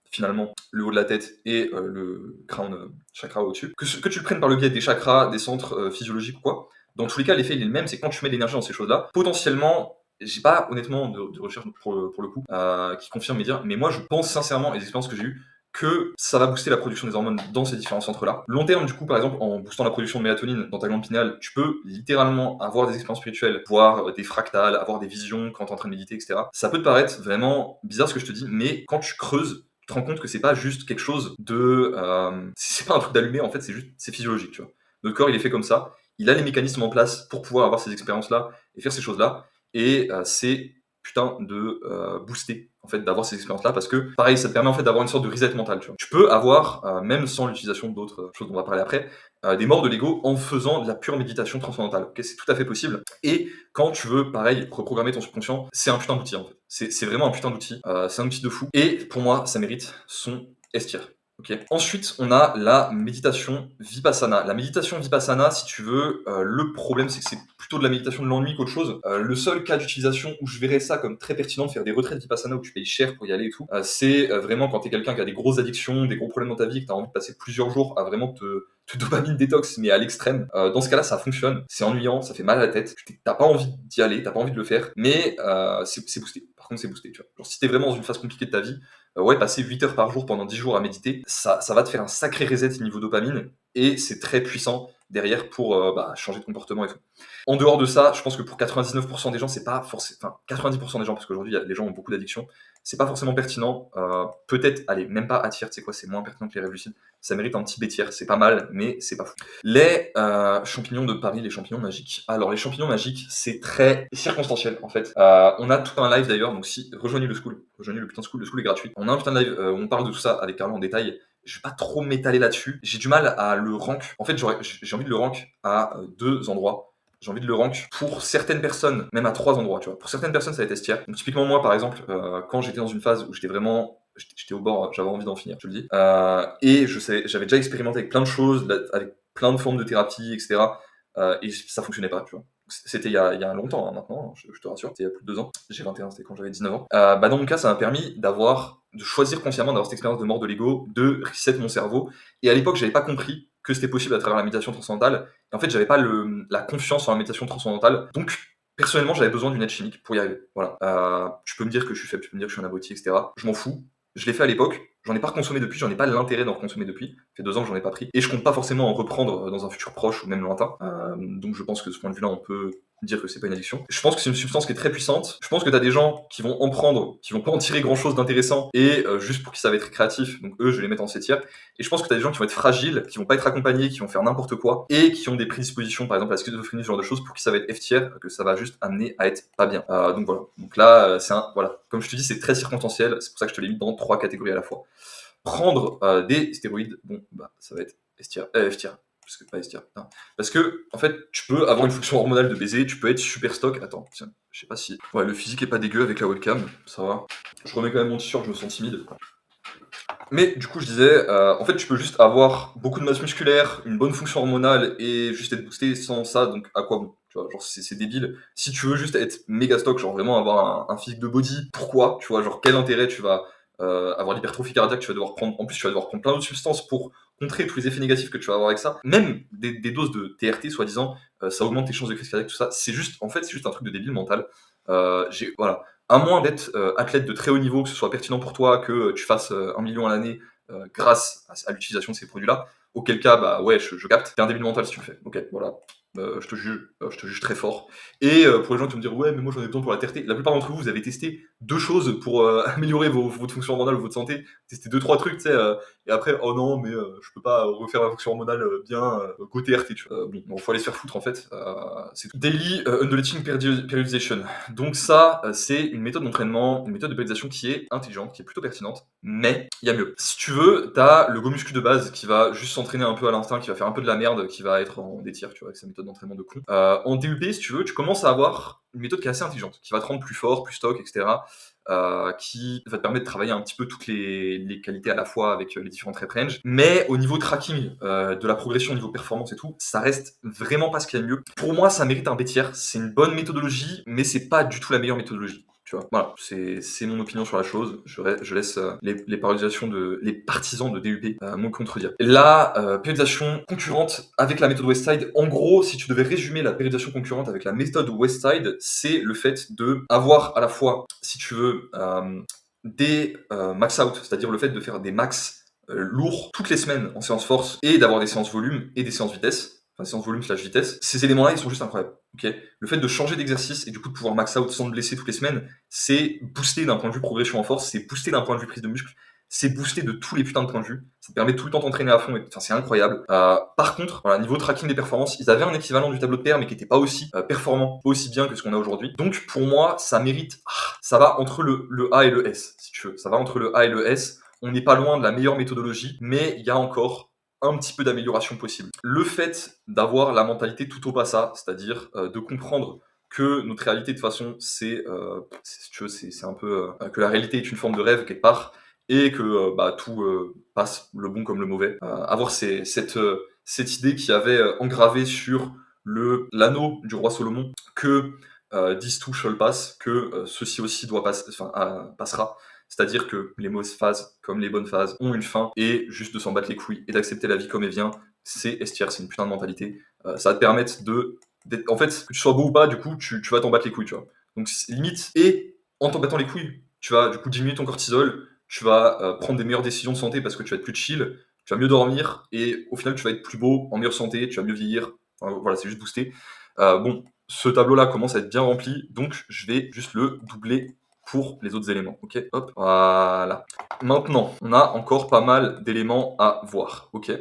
finalement le haut de la tête et le crown chakra au-dessus. Que tu le prennes par le biais des chakras, des centres physiologiques ou quoi. Dans tous les cas, l'effet il est le même, c'est que quand tu mets de l'énergie dans ces choses-là, potentiellement, j'ai pas honnêtement de recherche pour le coup qui confirme mes dires, mais moi je pense sincèrement, et les expériences que j'ai eues, que ça va booster la production des hormones dans ces différents centres-là. Long terme, du coup, par exemple, en boostant la production de mélatonine dans ta glande pinéale, tu peux littéralement avoir des expériences spirituelles, voir des fractales, avoir des visions quand t'es en train de méditer, etc. Ça peut te paraître vraiment bizarre ce que je te dis, mais quand tu creuses, tu te rends compte que c'est pas juste quelque chose de... c'est pas un truc d'allumé, en fait, c'est physiologique, tu vois. Notre corps, il est fait comme ça. Il a les mécanismes en place pour pouvoir avoir ces expériences-là et faire ces choses-là. Et c'est putain de booster en fait d'avoir ces expériences là parce que pareil ça te permet en fait d'avoir une sorte de reset mental tu vois. Tu peux avoir même sans l'utilisation d'autres choses dont on va parler après des morts de l'ego en faisant de la pure méditation transcendantale. Ok, c'est tout à fait possible et quand tu veux pareil reprogrammer ton subconscient c'est un putain d'outil en fait, c'est vraiment un putain d'outil, c'est un outil de fou et pour moi ça mérite son S-tier. Okay. Ensuite, on a la méditation vipassana. La méditation vipassana, si tu veux, le problème c'est que c'est plutôt de la méditation de l'ennui qu'autre chose. Le seul cas d'utilisation où je verrais ça comme très pertinent de faire des retraites vipassana où tu payes cher pour y aller et tout, c'est vraiment quand t'es quelqu'un qui a des grosses addictions, des gros problèmes dans ta vie, que t'as envie de passer plusieurs jours à vraiment te dopamine détox, mais à l'extrême. Dans ce cas-là, ça fonctionne. C'est ennuyant, ça fait mal à la tête. T'as pas envie d'y aller, t'as pas envie de le faire, mais c'est boosté. Par contre, c'est boosté. Tu vois. Genre, si t'es vraiment dans une phase compliquée de ta vie, ouais, passer 8 heures par jour pendant 10 jours à méditer, ça va te faire un sacré reset niveau dopamine et c'est très puissant derrière pour changer de comportement et tout. En dehors de ça, je pense que pour 99% des gens, c'est pas forcément. Enfin, 90% des gens, parce qu'aujourd'hui, les gens ont beaucoup d'addictions, c'est pas forcément pertinent. Peut-être, allez, même pas à tiers, tu sais quoi, c'est moins pertinent que les rêves lucides. Ça mérite un petit B tiers, c'est pas mal, mais c'est pas fou. Les champignons de Paris, les champignons magiques. Alors, les champignons magiques, c'est très circonstanciel en fait. On a tout un live d'ailleurs, donc si rejoignez le school, rejoignez le putain de school, le school est gratuit. On a un putain de live où on parle de tout ça avec Carlo en détail. Je vais pas trop m'étaler là-dessus. J'ai du mal à le rank. En fait, j'ai envie de le rank à deux endroits. J'ai envie de le rank pour certaines personnes, même à trois endroits, tu vois. Pour certaines personnes, ça va être S-tier. Donc, typiquement, moi, par exemple, quand j'étais dans une phase où j'étais au bord, j'avais envie d'en finir, je te le dis. Et j'avais déjà expérimenté avec plein de choses, avec plein de formes de thérapie, etc. Et ça fonctionnait pas, tu vois. C'était il y a longtemps hein, maintenant, je te rassure, c'était il y a plus de 2 ans. J'ai 21, c'était quand j'avais 19 ans. Dans mon cas, ça m'a permis de choisir consciemment d'avoir cette expérience de mort de l'ego, de reset mon cerveau. Et à l'époque, j'avais pas compris que c'était possible à travers la méditation transcendantale. Et en fait, j'avais pas la confiance en la méditation transcendantale. Donc, personnellement, j'avais besoin d'une aide chimique pour y arriver. Voilà. Tu peux me dire que je suis faible, tu peux me dire que je suis un abruti, etc. Je m'en fous. Je l'ai fait à l'époque, j'en ai pas consommé depuis, j'en ai pas l'intérêt d'en consommer depuis. Ça fait 2 ans que j'en ai pas pris. Et je compte pas forcément en reprendre dans un futur proche ou même lointain. Donc je pense que de ce point de vue-là, on peut dire que c'est pas une addiction. Je pense que c'est une substance qui est très puissante. Je pense que t'as des gens qui vont en prendre, qui vont pas en tirer grand chose d'intéressant, et juste pour qu'ils savent être créatifs, donc eux, je vais les mettre en C-tier. Et je pense que t'as des gens qui vont être fragiles, qui vont pas être accompagnés, qui vont faire n'importe quoi, et qui ont des prédispositions, par exemple à la schizophrénie, ce genre de choses, pour qu'ils savent être F-tier, que ça va juste amener à être pas bien. Donc voilà. Donc là, voilà. Comme je te dis, c'est très circonstanciel, c'est pour ça que je te l'ai mis dans 3 catégories à la fois. Prendre des stéroïdes, bon, bah, ça va être F-tier, parce que pas S-tier. Parce que, en fait, tu peux avoir une fonction hormonale de baiser, tu peux être super stock. Attends, tiens, je sais pas si. Ouais, le physique est pas dégueu avec la webcam, ça va. Je remets quand même mon t-shirt, je me sens timide. Mais du coup, je disais, en fait, tu peux juste avoir beaucoup de masse musculaire, une bonne fonction hormonale et juste être boosté sans ça, donc à quoi bon? Tu vois, genre, c'est débile. Si tu veux juste être méga stock, genre vraiment avoir un physique de body, pourquoi? Tu vois, genre quel intérêt tu vas avoir l'hypertrophie cardiaque, tu vas devoir prendre, en plus tu vas devoir prendre plein d'autres substances pour contrer tous les effets négatifs que tu vas avoir avec ça. Même des doses de TRT, soi-disant, ça augmente tes chances de crise cardiaque, tout ça. C'est juste, en fait, c'est juste un truc de débile mental. Voilà. À moins d'être athlète de très haut niveau, que ce soit pertinent pour toi, que tu fasses 1 million à l'année grâce à l'utilisation de ces produits-là, auquel cas, bah ouais, je capte. T'es un débile mental si tu le fais. Ok, voilà. Je te juge très fort. Et pour les gens qui vont me dire ouais mais moi j'en ai besoin pour la TRT, la plupart d'entre vous, vous avez testé 2 choses pour améliorer votre fonction hormonale ou votre santé, testé 2-3 trucs, tu sais, et après oh non mais je peux pas refaire ma fonction hormonale bien côté TRT, tu vois. Bon, faut aller se faire foutre en fait. C'est tout. Daily Undulating Periodization. Donc ça, c'est une méthode d'entraînement, une méthode de périodisation qui est intelligente, qui est plutôt pertinente, mais il y a mieux. Si tu veux, t'as le go muscu de base qui va juste s'entraîner un peu à l'instinct, qui va faire un peu de la merde, qui va être en détire, tu vois, avec sa méthode d'entraînement de con. En DUP, si tu veux, tu commences à avoir une méthode qui est assez intelligente, qui va te rendre plus fort, plus stock, etc. Qui va te permettre de travailler un petit peu toutes les qualités à la fois avec les différentes rep range. Mais au niveau tracking de la progression, au niveau performance et tout, ça reste vraiment pas ce qu'il y a de mieux. Pour moi, ça mérite un B tiers. C'est une bonne méthodologie, mais c'est pas du tout la meilleure méthodologie. tu vois. Voilà, c'est mon opinion sur la chose. Je laisse les partisans de DUP me contredire. La périodisation concurrente avec la méthode Westside, en gros, si tu devais résumer la périodisation concurrente avec la méthode Westside, c'est le fait de avoir à la fois, si tu veux, des max out, c'est-à-dire le fait de faire des max lourds toutes les semaines en séance force et d'avoir des séances volume et des séances vitesse, enfin séances volume slash vitesse. Ces éléments-là, ils sont juste incroyables. Ok, le fait de changer d'exercice et du coup de pouvoir max out sans te blesser toutes les semaines, c'est booster d'un point de vue progression en force, c'est booster d'un point de vue prise de muscle, c'est booster de tous les putains de points de vue. Ça te permet tout le temps d'entraîner à fond. Enfin, c'est incroyable. Par contre, voilà, niveau tracking des performances, ils avaient un équivalent du tableau de paire, mais qui n'était pas aussi performant, pas aussi bien que ce qu'on a aujourd'hui. Donc, pour moi, ça mérite. Ça va entre le A et le S, si tu veux. Ça va entre le A et le S. On n'est pas loin de la meilleure méthodologie, mais il y a encore un petit peu d'amélioration possible. Le fait d'avoir la mentalité tout au passat, c'est-à-dire de comprendre que notre réalité, de toute façon, c'est si tu veux, c'est un peu que la réalité est une forme de rêve quelque part, et que tout passe, le bon comme le mauvais. Avoir cette idée qui avait engravé sur l'anneau du roi Salomon que this too shall pass, que ceci aussi doit passera. C'est-à-dire que les mauvaises phases, comme les bonnes phases, ont une fin, et juste de s'en battre les couilles et d'accepter la vie comme elle vient, c'est estière, c'est une putain de mentalité. Ça va te permettre en fait, que tu sois beau ou pas, du coup, tu vas t'en battre les couilles, tu vois. Donc limite, et en t'en battant les couilles, tu vas du coup diminuer ton cortisol, tu vas prendre des meilleures décisions de santé parce que tu vas être plus chill, tu vas mieux dormir, et au final, tu vas être plus beau, en meilleure santé, tu vas mieux vieillir. Enfin, voilà, c'est juste boosté. Bon, ce tableau-là commence à être bien rempli, donc je vais juste le doubler pour les autres éléments. Ok, hop, voilà. Maintenant, on a encore pas mal d'éléments à voir. Ok.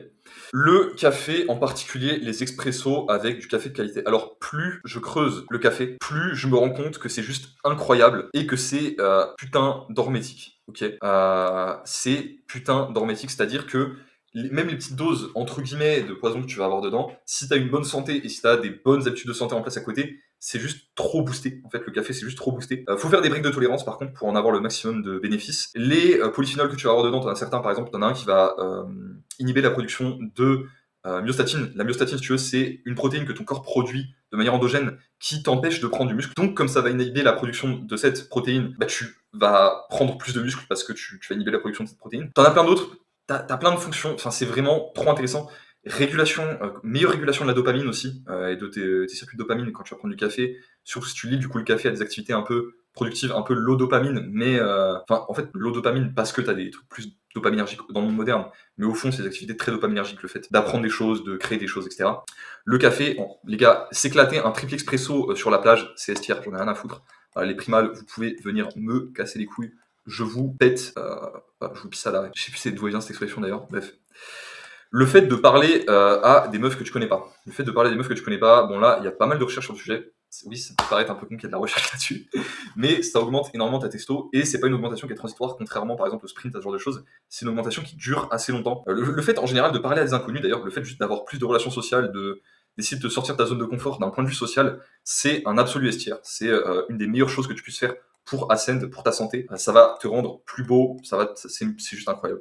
Le café, en particulier les expressos avec du café de qualité. Alors, plus je creuse le café, plus je me rends compte que c'est juste incroyable et que c'est putain d'hormétique. Ok, c'est putain d'hormétique, c'est-à-dire que même les petites doses entre guillemets de poison que tu vas avoir dedans, si tu as une bonne santé et si tu as des bonnes habitudes de santé en place à côté, c'est juste trop boosté. En fait, le café, c'est juste trop boosté. Faut faire des briques de tolérance, par contre, pour en avoir le maximum de bénéfices. Les polyphénols que tu vas avoir dedans, t'en as certains, par exemple, t'en as un qui va inhiber la production de myostatine. La myostatine, si tu veux, c'est une protéine que ton corps produit de manière endogène qui t'empêche de prendre du muscle. Donc, comme ça va inhiber la production de cette protéine, tu vas prendre plus de muscle parce que tu vas inhiber la production de cette protéine. T'en as plein d'autres. T'as plein de fonctions. Enfin, c'est vraiment trop intéressant. Meilleure régulation de la dopamine aussi, et de tes circuits de dopamine quand tu vas prendre du café, surtout si tu lis du coup le café à des activités un peu productives, un peu low dopamine, mais en fait low dopamine parce que tu as des trucs plus dopaminergiques dans le monde moderne, mais au fond c'est des activités très dopaminergiques, le fait d'apprendre des choses, de créer des choses, etc. Le café, les gars, s'éclater un triple expresso sur la plage, c'est estière, j'en ai rien à foutre. Les primals, vous pouvez venir me casser les couilles, je vous pète, je vous pisse à l'arrêt. Je sais plus c'est d'où vient cette expression d'ailleurs, bref. Le fait de parler à des meufs que tu connais pas. Le fait de parler à des meufs que tu connais pas, bon là, il y a pas mal de recherches sur le sujet. Oui, ça peut paraître un peu con qu'il y ait de la recherche là-dessus, mais ça augmente énormément ta testo, et c'est pas une augmentation qui est transitoire, contrairement par exemple au sprint, à ce genre de choses. C'est une augmentation qui dure assez longtemps. Le fait en général de parler à des inconnus, d'ailleurs, le fait juste d'avoir plus de relations sociales, d'essayer de te sortir de ta zone de confort d'un point de vue social, c'est un absolu estière. C'est une des meilleures choses que tu puisses faire pour Ascend, pour ta santé. Ça va te rendre plus beau, c'est juste incroyable.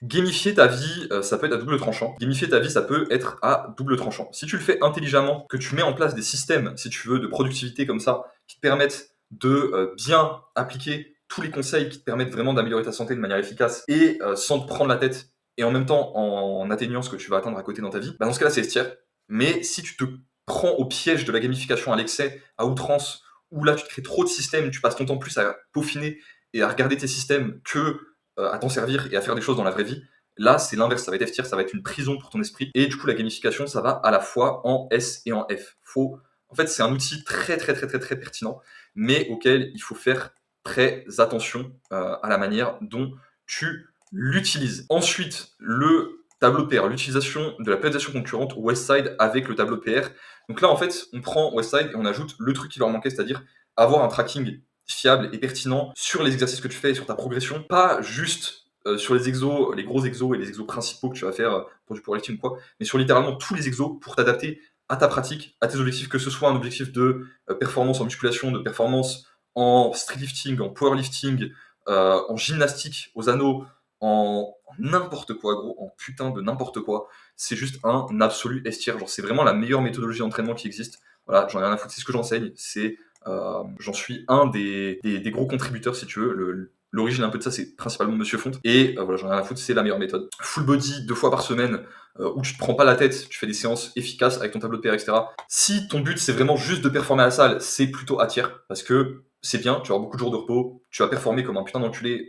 Gamifier ta vie, ça peut être à double tranchant. Gamifier ta vie, ça peut être à double tranchant. Si tu le fais intelligemment, que tu mets en place des systèmes, si tu veux, de productivité comme ça, qui te permettent de bien appliquer tous les conseils qui te permettent vraiment d'améliorer ta santé de manière efficace et sans te prendre la tête, et en même temps en atteignant ce que tu vas atteindre à côté dans ta vie, dans ce cas-là, c'est estière. Mais si tu te prends au piège de la gamification à l'excès, à outrance, où là tu te crées trop de systèmes, tu passes ton temps plus à peaufiner et à regarder tes systèmes que à t'en servir et à faire des choses dans la vraie vie, là c'est l'inverse, ça va être F-tier, ça va être une prison pour ton esprit, et du coup la gamification ça va à la fois en S et en F. En fait c'est un outil très très très très très pertinent, mais auquel il faut faire très attention à la manière dont tu l'utilises. Ensuite, le tableau de PR, l'utilisation de la périodisation concurrente Westside avec le tableau de PR. Donc là en fait on prend Westside et on ajoute le truc qui leur manquait, c'est-à-dire avoir un tracking fiable et pertinent sur les exercices que tu fais et sur ta progression, pas juste sur les exos, les gros exos et les exos principaux que tu vas faire pour du powerlifting ou quoi, mais sur littéralement tous les exos pour t'adapter à ta pratique, à tes objectifs, que ce soit un objectif de performance en musculation, de performance en streetlifting, en powerlifting, en gymnastique, aux anneaux, en n'importe quoi, gros, en putain de n'importe quoi. C'est juste un absolu estière. Genre, c'est vraiment la meilleure méthodologie d'entraînement qui existe. Voilà, j'en ai rien à foutre. C'est ce que j'enseigne. C'est J'en suis un des gros contributeurs, si tu veux. L'origine un peu de ça, c'est principalement Monsieur Fonte. Et voilà, j'en ai rien à foutre, c'est la meilleure méthode. Full body 2 fois par semaine, où tu te prends pas la tête, tu fais des séances efficaces avec ton tableau de PR, etc. Si ton but c'est vraiment juste de performer à la salle, c'est plutôt à tiers, parce que c'est bien, tu vas avoir beaucoup de jours de repos, tu vas performer comme un putain d'enculé,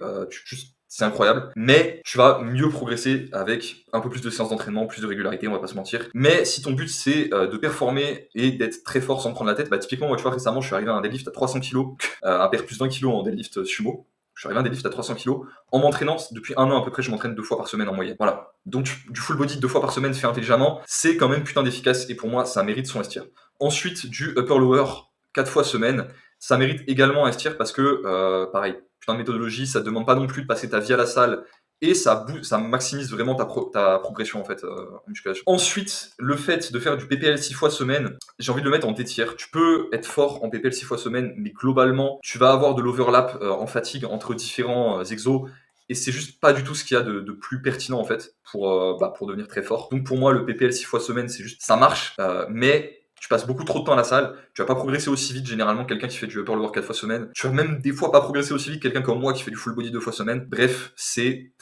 c'est incroyable, mais tu vas mieux progresser avec un peu plus de séances d'entraînement, plus de régularité, on va pas se mentir. Mais si ton but c'est de performer et d'être très fort sans prendre la tête, bah typiquement moi tu vois récemment je suis arrivé à un deadlift à 300 kg, un PR plus 20 kg en deadlift sumo. Je suis arrivé à un deadlift à 300 kg. En m'entraînant, depuis 1 an à peu près, je m'entraîne 2 fois par semaine en moyenne. Voilà. Donc du full body 2 fois par semaine fait intelligemment, c'est quand même putain d'efficace et pour moi ça mérite son S-tier. Ensuite du upper lower 4 fois semaine, ça mérite également un S-tier parce que pareil, putain de méthodologie, ça demande pas non plus de passer ta vie à la salle et ça maximise vraiment ta progression en fait en musculation. Ensuite, le fait de faire du PPL 6 fois semaine, j'ai envie de le mettre en D-tier. Tu peux être fort en PPL 6 fois semaine, mais globalement, tu vas avoir de l'overlap en fatigue entre différents exos. Et c'est juste pas du tout ce qu'il y a de plus pertinent en fait pour devenir très fort. Donc pour moi, le PPL 6 fois semaine, c'est juste ça marche, mais tu passes beaucoup trop de temps à la salle, tu vas pas progresser aussi vite généralement quelqu'un qui fait du upper lower 4 fois semaine. Tu vas même des fois pas progresser aussi vite quelqu'un comme moi qui fait du full body 2 fois semaine. Bref, c'est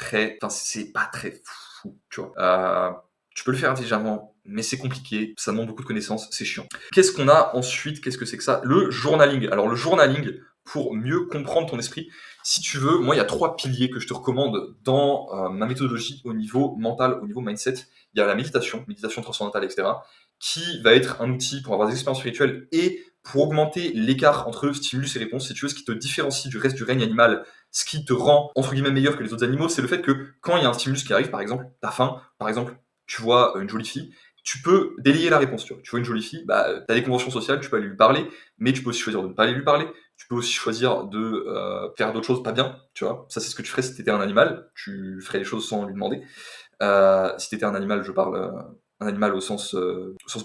pas très fou, tu vois. Tu peux le faire intelligemment, mais c'est compliqué, ça demande beaucoup de connaissances, c'est chiant. Qu'est-ce qu'on a ensuite? Qu'est-ce que c'est que ça? Le journaling. Alors le journaling, pour mieux comprendre ton esprit, si tu veux, moi il y a 3 piliers que je te recommande dans ma méthodologie au niveau mental, au niveau mindset. Il y a la méditation transcendantale, etc., qui va être un outil pour avoir des expériences spirituelles et pour augmenter l'écart entre stimulus et réponse, si tu veux, ce qui te différencie du reste du règne animal, ce qui te rend, entre guillemets, meilleur que les autres animaux, c'est le fait que quand il y a un stimulus qui arrive, par exemple, t'as faim, par exemple, tu vois une jolie fille, tu peux délayer la réponse, tu vois. Tu vois une jolie fille, bah, t'as des conventions sociales, tu peux aller lui parler, mais tu peux aussi choisir de ne pas aller lui parler, tu peux aussi choisir de faire d'autres choses pas bien, tu vois. Ça, c'est ce que tu ferais si t'étais un animal, tu ferais les choses sans lui demander. Si t'étais un animal, je parle un animal au sens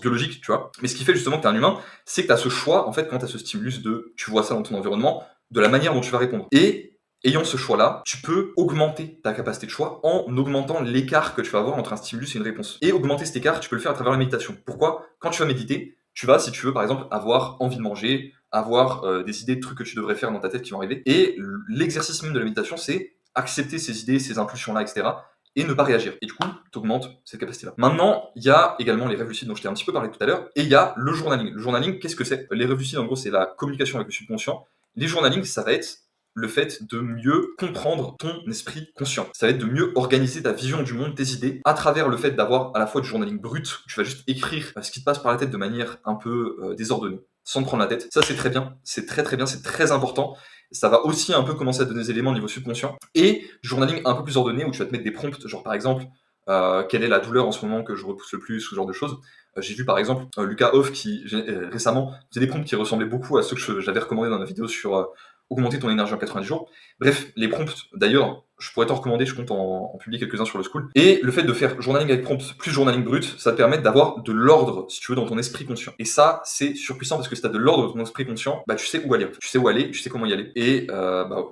biologique, tu vois. Mais ce qui fait justement que t'es un humain, c'est que t'as ce choix, en fait, quand t'as ce stimulus de, tu vois ça dans ton environnement, de la manière dont tu vas répondre. Et ayant ce choix-là, tu peux augmenter ta capacité de choix en augmentant l'écart que tu vas avoir entre un stimulus et une réponse. Et augmenter cet écart, tu peux le faire à travers la méditation. Pourquoi? Quand tu vas méditer, tu vas, si tu veux, par exemple, avoir envie de manger, avoir des idées de trucs que tu devrais faire dans ta tête qui vont arriver. Et l'exercice même de la méditation, c'est accepter ces idées, ces impulsions-là, etc., et ne pas réagir. Et du coup, tu augmentes cette capacité-là. Maintenant, il y a également les rêves lucides dont je t'ai un petit peu parlé tout à l'heure, et il y a le journaling. Le journaling, qu'est-ce que c'est? Les rêves lucides, en gros, c'est la communication avec le subconscient. Les journalings, ça va être le fait de mieux comprendre ton esprit conscient. Ça va être de mieux organiser ta vision du monde, tes idées, à travers le fait d'avoir à la fois du journaling brut, où tu vas juste écrire ce qui te passe par la tête de manière un peu désordonnée, sans te prendre la tête. Ça, c'est très bien, c'est très très bien, c'est très important. Ça va aussi un peu commencer à donner des éléments au niveau subconscient. Et du journaling un peu plus ordonné, où tu vas te mettre des prompts, genre par exemple, quelle est la douleur en ce moment que je repousse le plus, ce genre de choses. J'ai vu par exemple Lucas Hoff qui récemment faisait des prompts qui ressemblaient beaucoup à ceux que j'avais recommandé dans la vidéo sur augmenter ton énergie en 90 jours. Bref, les prompts, d'ailleurs, je pourrais t'en recommander, je compte en publier quelques-uns sur le school. Et le fait de faire journaling avec prompts plus journaling brut, ça te permet d'avoir de l'ordre, si tu veux, dans ton esprit conscient. Et ça, c'est surpuissant parce que si t'as de l'ordre dans ton esprit conscient, bah tu sais où aller. Tu sais où aller, tu sais comment y aller. Et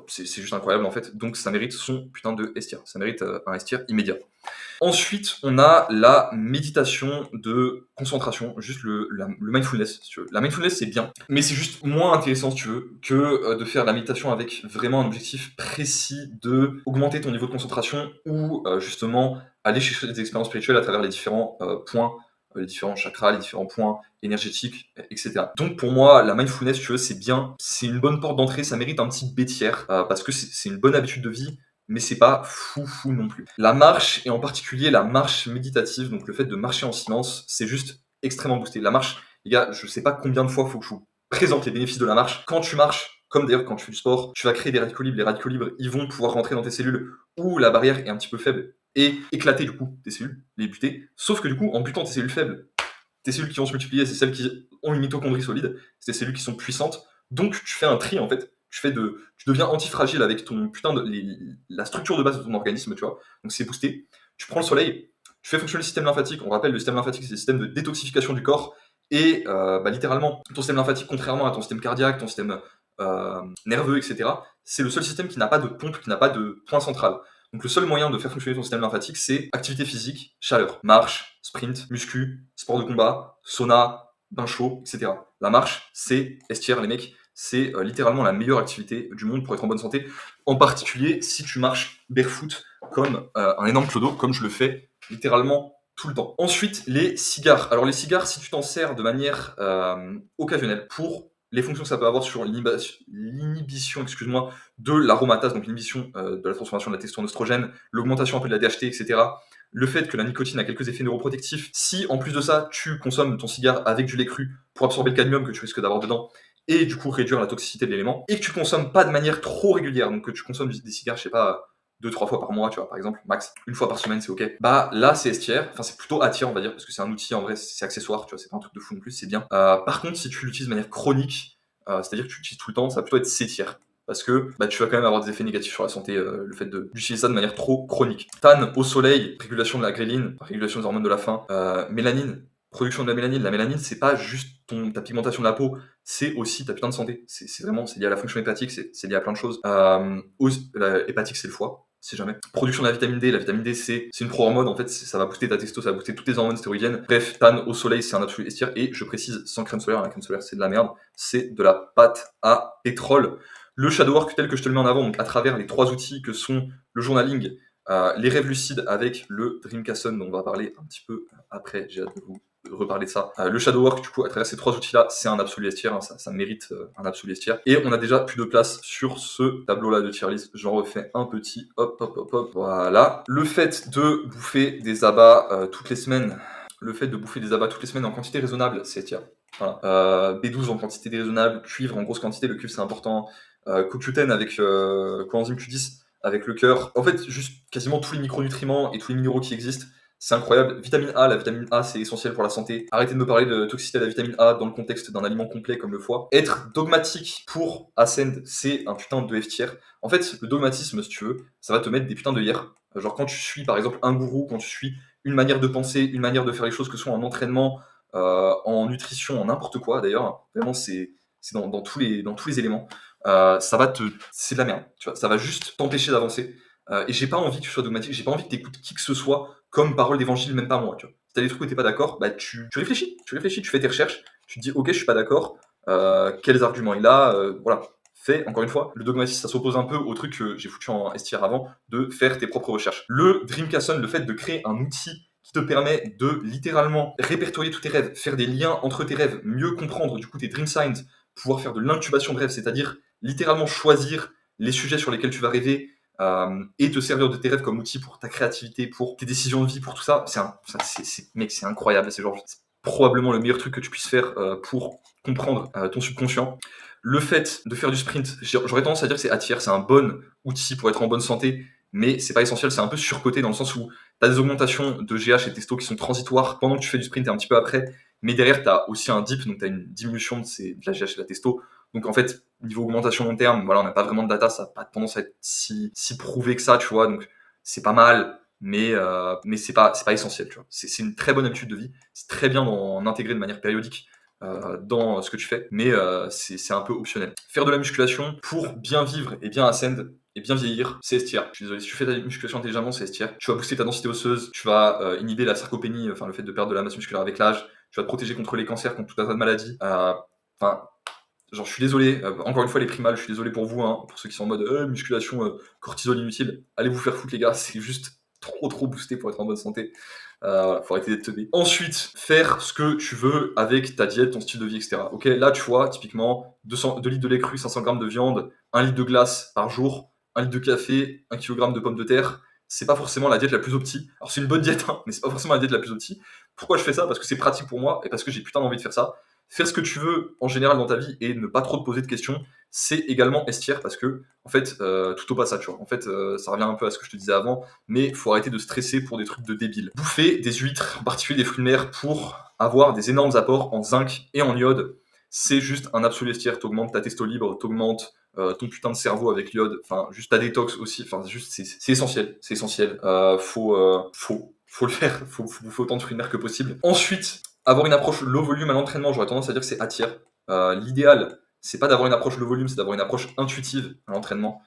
c'est juste incroyable en fait. Donc ça mérite son putain de S-tier. Ça mérite un S-tier immédiat. Ensuite, on a la méditation de concentration, juste le mindfulness, si tu veux. La mindfulness, c'est bien, mais c'est juste moins intéressant, si tu veux, que de faire la méditation avec vraiment un objectif précis de augmenter ton niveau de concentration ou justement aller chercher des expériences spirituelles à travers les différents points, les différents chakras, les différents points énergétiques, etc. Donc pour moi, la mindfulness, si tu veux, c'est bien, c'est une bonne porte d'entrée, ça mérite un petit B-tiers parce que c'est une bonne habitude de vie, mais c'est pas fou non plus. La marche, et en particulier la marche méditative, donc le fait de marcher en silence, c'est juste extrêmement boosté. La marche, les gars, je sais pas combien de fois faut que je vous présente les bénéfices de la marche. Quand tu marches, comme d'ailleurs quand tu fais du sport, tu vas créer des radicaux libres. Les radicaux libres, ils vont pouvoir rentrer dans tes cellules où la barrière est un petit peu faible et éclater du coup tes cellules, les buter. Sauf que du coup, en butant tes cellules faibles, tes cellules qui vont se multiplier, c'est celles qui ont une mitochondrie solide, c'est des cellules qui sont puissantes. Donc tu fais un tri en fait. Tu deviens antifragile avec ton putain la structure de base de ton organisme, tu vois. Donc c'est boosté. Tu prends le soleil, tu fais fonctionner le système lymphatique. On rappelle, le système lymphatique, c'est le système de détoxification du corps. Et littéralement, ton système lymphatique, contrairement à ton système cardiaque, ton système nerveux, etc., c'est le seul système qui n'a pas de pompe, qui n'a pas de point central. Donc le seul moyen de faire fonctionner ton système lymphatique, c'est activité physique, chaleur, marche, sprint, muscu, sport de combat, sauna, bain chaud, etc. La marche, c'est S-tier, les mecs. c'est littéralement la meilleure activité du monde pour être en bonne santé, en particulier si tu marches barefoot comme un énorme clodo, comme je le fais littéralement tout le temps. Ensuite, les cigares. Alors les cigares, si tu t'en sers de manière occasionnelle pour les fonctions que ça peut avoir sur l'inhibition, excuse-moi, de l'aromatase, donc l'inhibition de la transformation de la testostérone en oestrogène, l'augmentation un peu de la DHT, etc. Le fait que la nicotine a quelques effets neuroprotectifs. Si en plus de ça, tu consommes ton cigare avec du lait cru pour absorber le cadmium que tu risques d'avoir dedans, et du coup réduire la toxicité de l'élément, et que tu consommes pas de manière trop régulière, donc que tu consommes des cigares, je sais pas, 2-3 fois par mois, tu vois, par exemple, max, une fois par semaine, c'est ok. Bah là, c'est S tier, enfin c'est plutôt A tier, on va dire, parce que c'est un outil, en vrai, c'est accessoire, tu vois, c'est pas un truc de fou non plus, c'est bien. Par contre, si tu l'utilises de manière chronique, c'est-à-dire que tu l'utilises tout le temps, ça va plutôt être C tier. Parce que bah, tu vas quand même avoir des effets négatifs sur la santé, le fait d'utiliser ça de manière trop chronique. Tan au soleil, régulation de la gréline, régulation des hormones de la faim, mélanine, production de la mélanine. La mélanine, c'est pas juste ta pigmentation de la peau, c'est aussi ta putain de santé. C'est vraiment, c'est lié à la fonction hépatique, c'est lié à plein de choses. La hépatique, c'est le foie, si jamais. Production de la vitamine D, c'est une pro-hormone, en fait, ça va booster ta testo, ça va booster toutes tes hormones stéroïdiennes. Bref, tan au soleil, c'est un absolu S tier, et je précise, sans crème solaire, la crème solaire, c'est de la merde, c'est de la pâte à pétrole. Le shadow work tel que je te le mets en avant, donc à travers les 3 outils que sont le journaling, les rêves lucides avec le Dreamcastle, dont on va parler un petit peu après, j'ai hâte de vous reparler de ça. Le shadow work, du coup, à travers ces 3 outils-là, c'est un absolu S tier, hein, ça mérite un absolu S tier. Et on a déjà plus de place sur ce tableau-là de tier list. J'en refais un petit, hop, hop, hop, hop, voilà. Le fait de bouffer des abats toutes les semaines, en quantité raisonnable, c'est S tier. Voilà. B12 en quantité déraisonnable, cuivre en grosse quantité, le cuivre c'est important. CoQ10 avec coenzyme Q10 avec le cœur. En fait, juste quasiment tous les micronutriments et tous les minéraux qui existent, c'est incroyable. Vitamine A, la vitamine A, c'est essentiel pour la santé. Arrêtez de me parler de toxicité de la vitamine A dans le contexte d'un aliment complet comme le foie. Être dogmatique pour Ascend, c'est un putain de F tier. En fait, le dogmatisme, si tu veux, ça va te mettre des putains de hier. Genre quand tu suis par exemple un gourou, quand tu suis une manière de penser, une manière de faire les choses, que ce soit en entraînement, en nutrition, en n'importe quoi d'ailleurs, vraiment c'est dans tous les éléments. C'est de la merde, tu vois, ça va juste t'empêcher d'avancer. Et j'ai pas envie que tu sois dogmatique, j'ai pas envie que tu écoutes qui que ce soit comme parole d'évangile, même pas moi, tu vois. Si t'as des trucs où t'es pas d'accord, bah tu réfléchis, tu fais tes recherches, tu te dis ok, je suis pas d'accord, quels arguments il a, voilà. Fais, encore une fois, le dogmatisme, ça s'oppose un peu au truc que j'ai foutu en STR avant, de faire tes propres recherches. Le Dreamcastle, le fait de créer un outil qui te permet de littéralement répertorier tous tes rêves, faire des liens entre tes rêves, mieux comprendre du coup tes dream signs, pouvoir faire de l'intubation de rêves, c'est-à-dire littéralement choisir les sujets sur lesquels tu vas rêver, et te servir de tes rêves comme outil pour ta créativité, pour tes décisions de vie, pour tout ça, mec, c'est incroyable. C'est probablement le meilleur truc que tu puisses faire pour comprendre ton subconscient. Le fait de faire du sprint, j'aurais tendance à dire que c'est A tier, c'est un bon outil pour être en bonne santé, mais c'est pas essentiel, c'est un peu surcoté dans le sens où tu as des augmentations de GH et testo qui sont transitoires pendant que tu fais du sprint et un petit peu après, mais derrière tu as aussi un dip, donc tu as une diminution de la GH et de la testo. Donc en fait, niveau augmentation long terme, voilà, on n'a pas vraiment de data, ça n'a pas tendance à être si prouvé que ça, tu vois. Donc c'est pas mal, mais c'est pas essentiel, tu vois. C'est une très bonne habitude de vie. C'est très bien d'en intégrer de manière périodique dans ce que tu fais, mais c'est un peu optionnel. Faire de la musculation pour bien vivre et bien ascend et bien vieillir, c'est S tier. Je suis désolé, si tu fais de la musculation intelligemment, c'est S tier. Tu vas booster ta densité osseuse, tu vas inhiber la sarcopénie, enfin le fait de perdre de la masse musculaire avec l'âge, tu vas te protéger contre les cancers, contre tout un tas de maladies. Enfin, genre, je suis désolé, encore une fois, les primals, je suis désolé pour vous, hein, pour ceux qui sont en mode musculation, cortisol inutile. Allez vous faire foutre, les gars, c'est juste trop boosté pour être en bonne santé. Voilà, faut arrêter d'être teubé. Ensuite, faire ce que tu veux avec ta diète, ton style de vie, etc. Ok, là, tu vois, typiquement, 2 litres de lait cru, 500 grammes de viande, 1 litre de glace par jour, 1 litre de café, 1 kg de pommes de terre. C'est pas forcément la diète la plus optique. Alors, c'est une bonne diète, hein, mais c'est pas forcément la diète la plus optique. Pourquoi je fais ça? Parce que c'est pratique pour moi et parce que j'ai putain d'envie de faire ça. Faire ce que tu veux en général dans ta vie et ne pas trop te poser de questions, c'est également S tier parce que, en fait, tout au passage, tu vois. En fait, ça revient un peu à ce que je te disais avant, mais faut arrêter de stresser pour des trucs de débiles. Bouffer des huîtres, en particulier des fruits de mer, pour avoir des énormes apports en zinc et en iode, c'est juste un absolu S tier. T'augmentes ta testo libre, t'augmentes ton putain de cerveau avec l'iode, enfin, juste ta détox aussi, enfin, juste, c'est essentiel, c'est essentiel. Faut le faire, faut bouffer autant de fruits de mer que possible. Ensuite, avoir une approche low volume à l'entraînement, j'aurais tendance à dire que c'est A tier. L'idéal, c'est pas d'avoir une approche low volume, c'est d'avoir une approche intuitive à l'entraînement,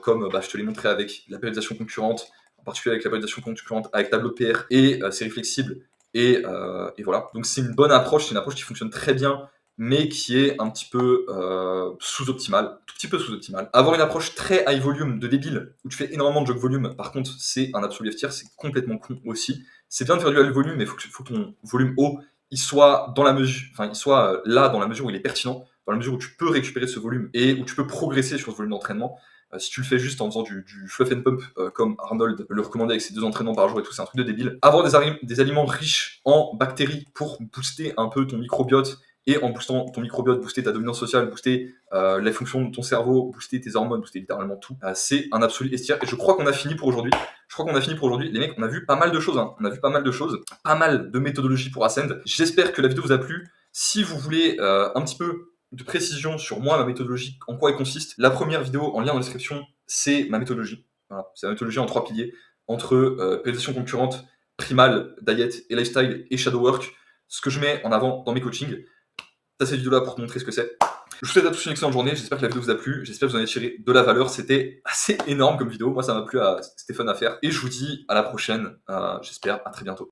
comme je te l'ai montré avec la périodisation concurrente, en particulier avec la périodisation concurrente, avec tableau de PR et série flexible. Et voilà. Donc c'est une bonne approche, c'est une approche qui fonctionne très bien mais qui est un petit peu sous-optimale, tout petit peu sous-optimale. Avoir une approche très high volume de débile, où tu fais énormément de jog volume, par contre, c'est un absolu F tier, c'est complètement con aussi. C'est bien de faire du high volume, mais il faut que ton volume haut, il soit dans la mesure, enfin, il soit là dans la mesure où il est pertinent, dans la mesure où tu peux récupérer ce volume et où tu peux progresser sur ce volume d'entraînement. Si tu le fais juste en faisant du fluff and pump, comme Arnold le recommandait avec ses 2 entraînements par jour et tout, c'est un truc de débile. Avoir des aliments riches en bactéries pour booster un peu ton microbiote, et en boostant ton microbiote, booster ta dominance sociale, booster les fonctions de ton cerveau, booster tes hormones, booster littéralement tout. C'est un absolu S tier. Et je crois qu'on a fini pour aujourd'hui. Les mecs, on a vu pas mal de choses. On a vu pas mal de choses. Pas mal de méthodologies pour Ascend. J'espère que la vidéo vous a plu. Si vous voulez un petit peu de précision sur moi, ma méthodologie, en quoi elle consiste, la première vidéo en lien dans la description, c'est ma méthodologie. Voilà. C'est ma méthodologie en 3 piliers, entre périodisation concurrente, primal, diet et lifestyle et shadow work. Ce que je mets en avant dans mes coachings. T'as cette vidéo là pour te montrer ce que c'est. Je vous souhaite à tous une excellente journée, j'espère que la vidéo vous a plu, j'espère que vous en avez tiré de la valeur, c'était assez énorme comme vidéo, moi ça m'a plu, c'était fun à faire, et je vous dis à la prochaine, j'espère à très bientôt.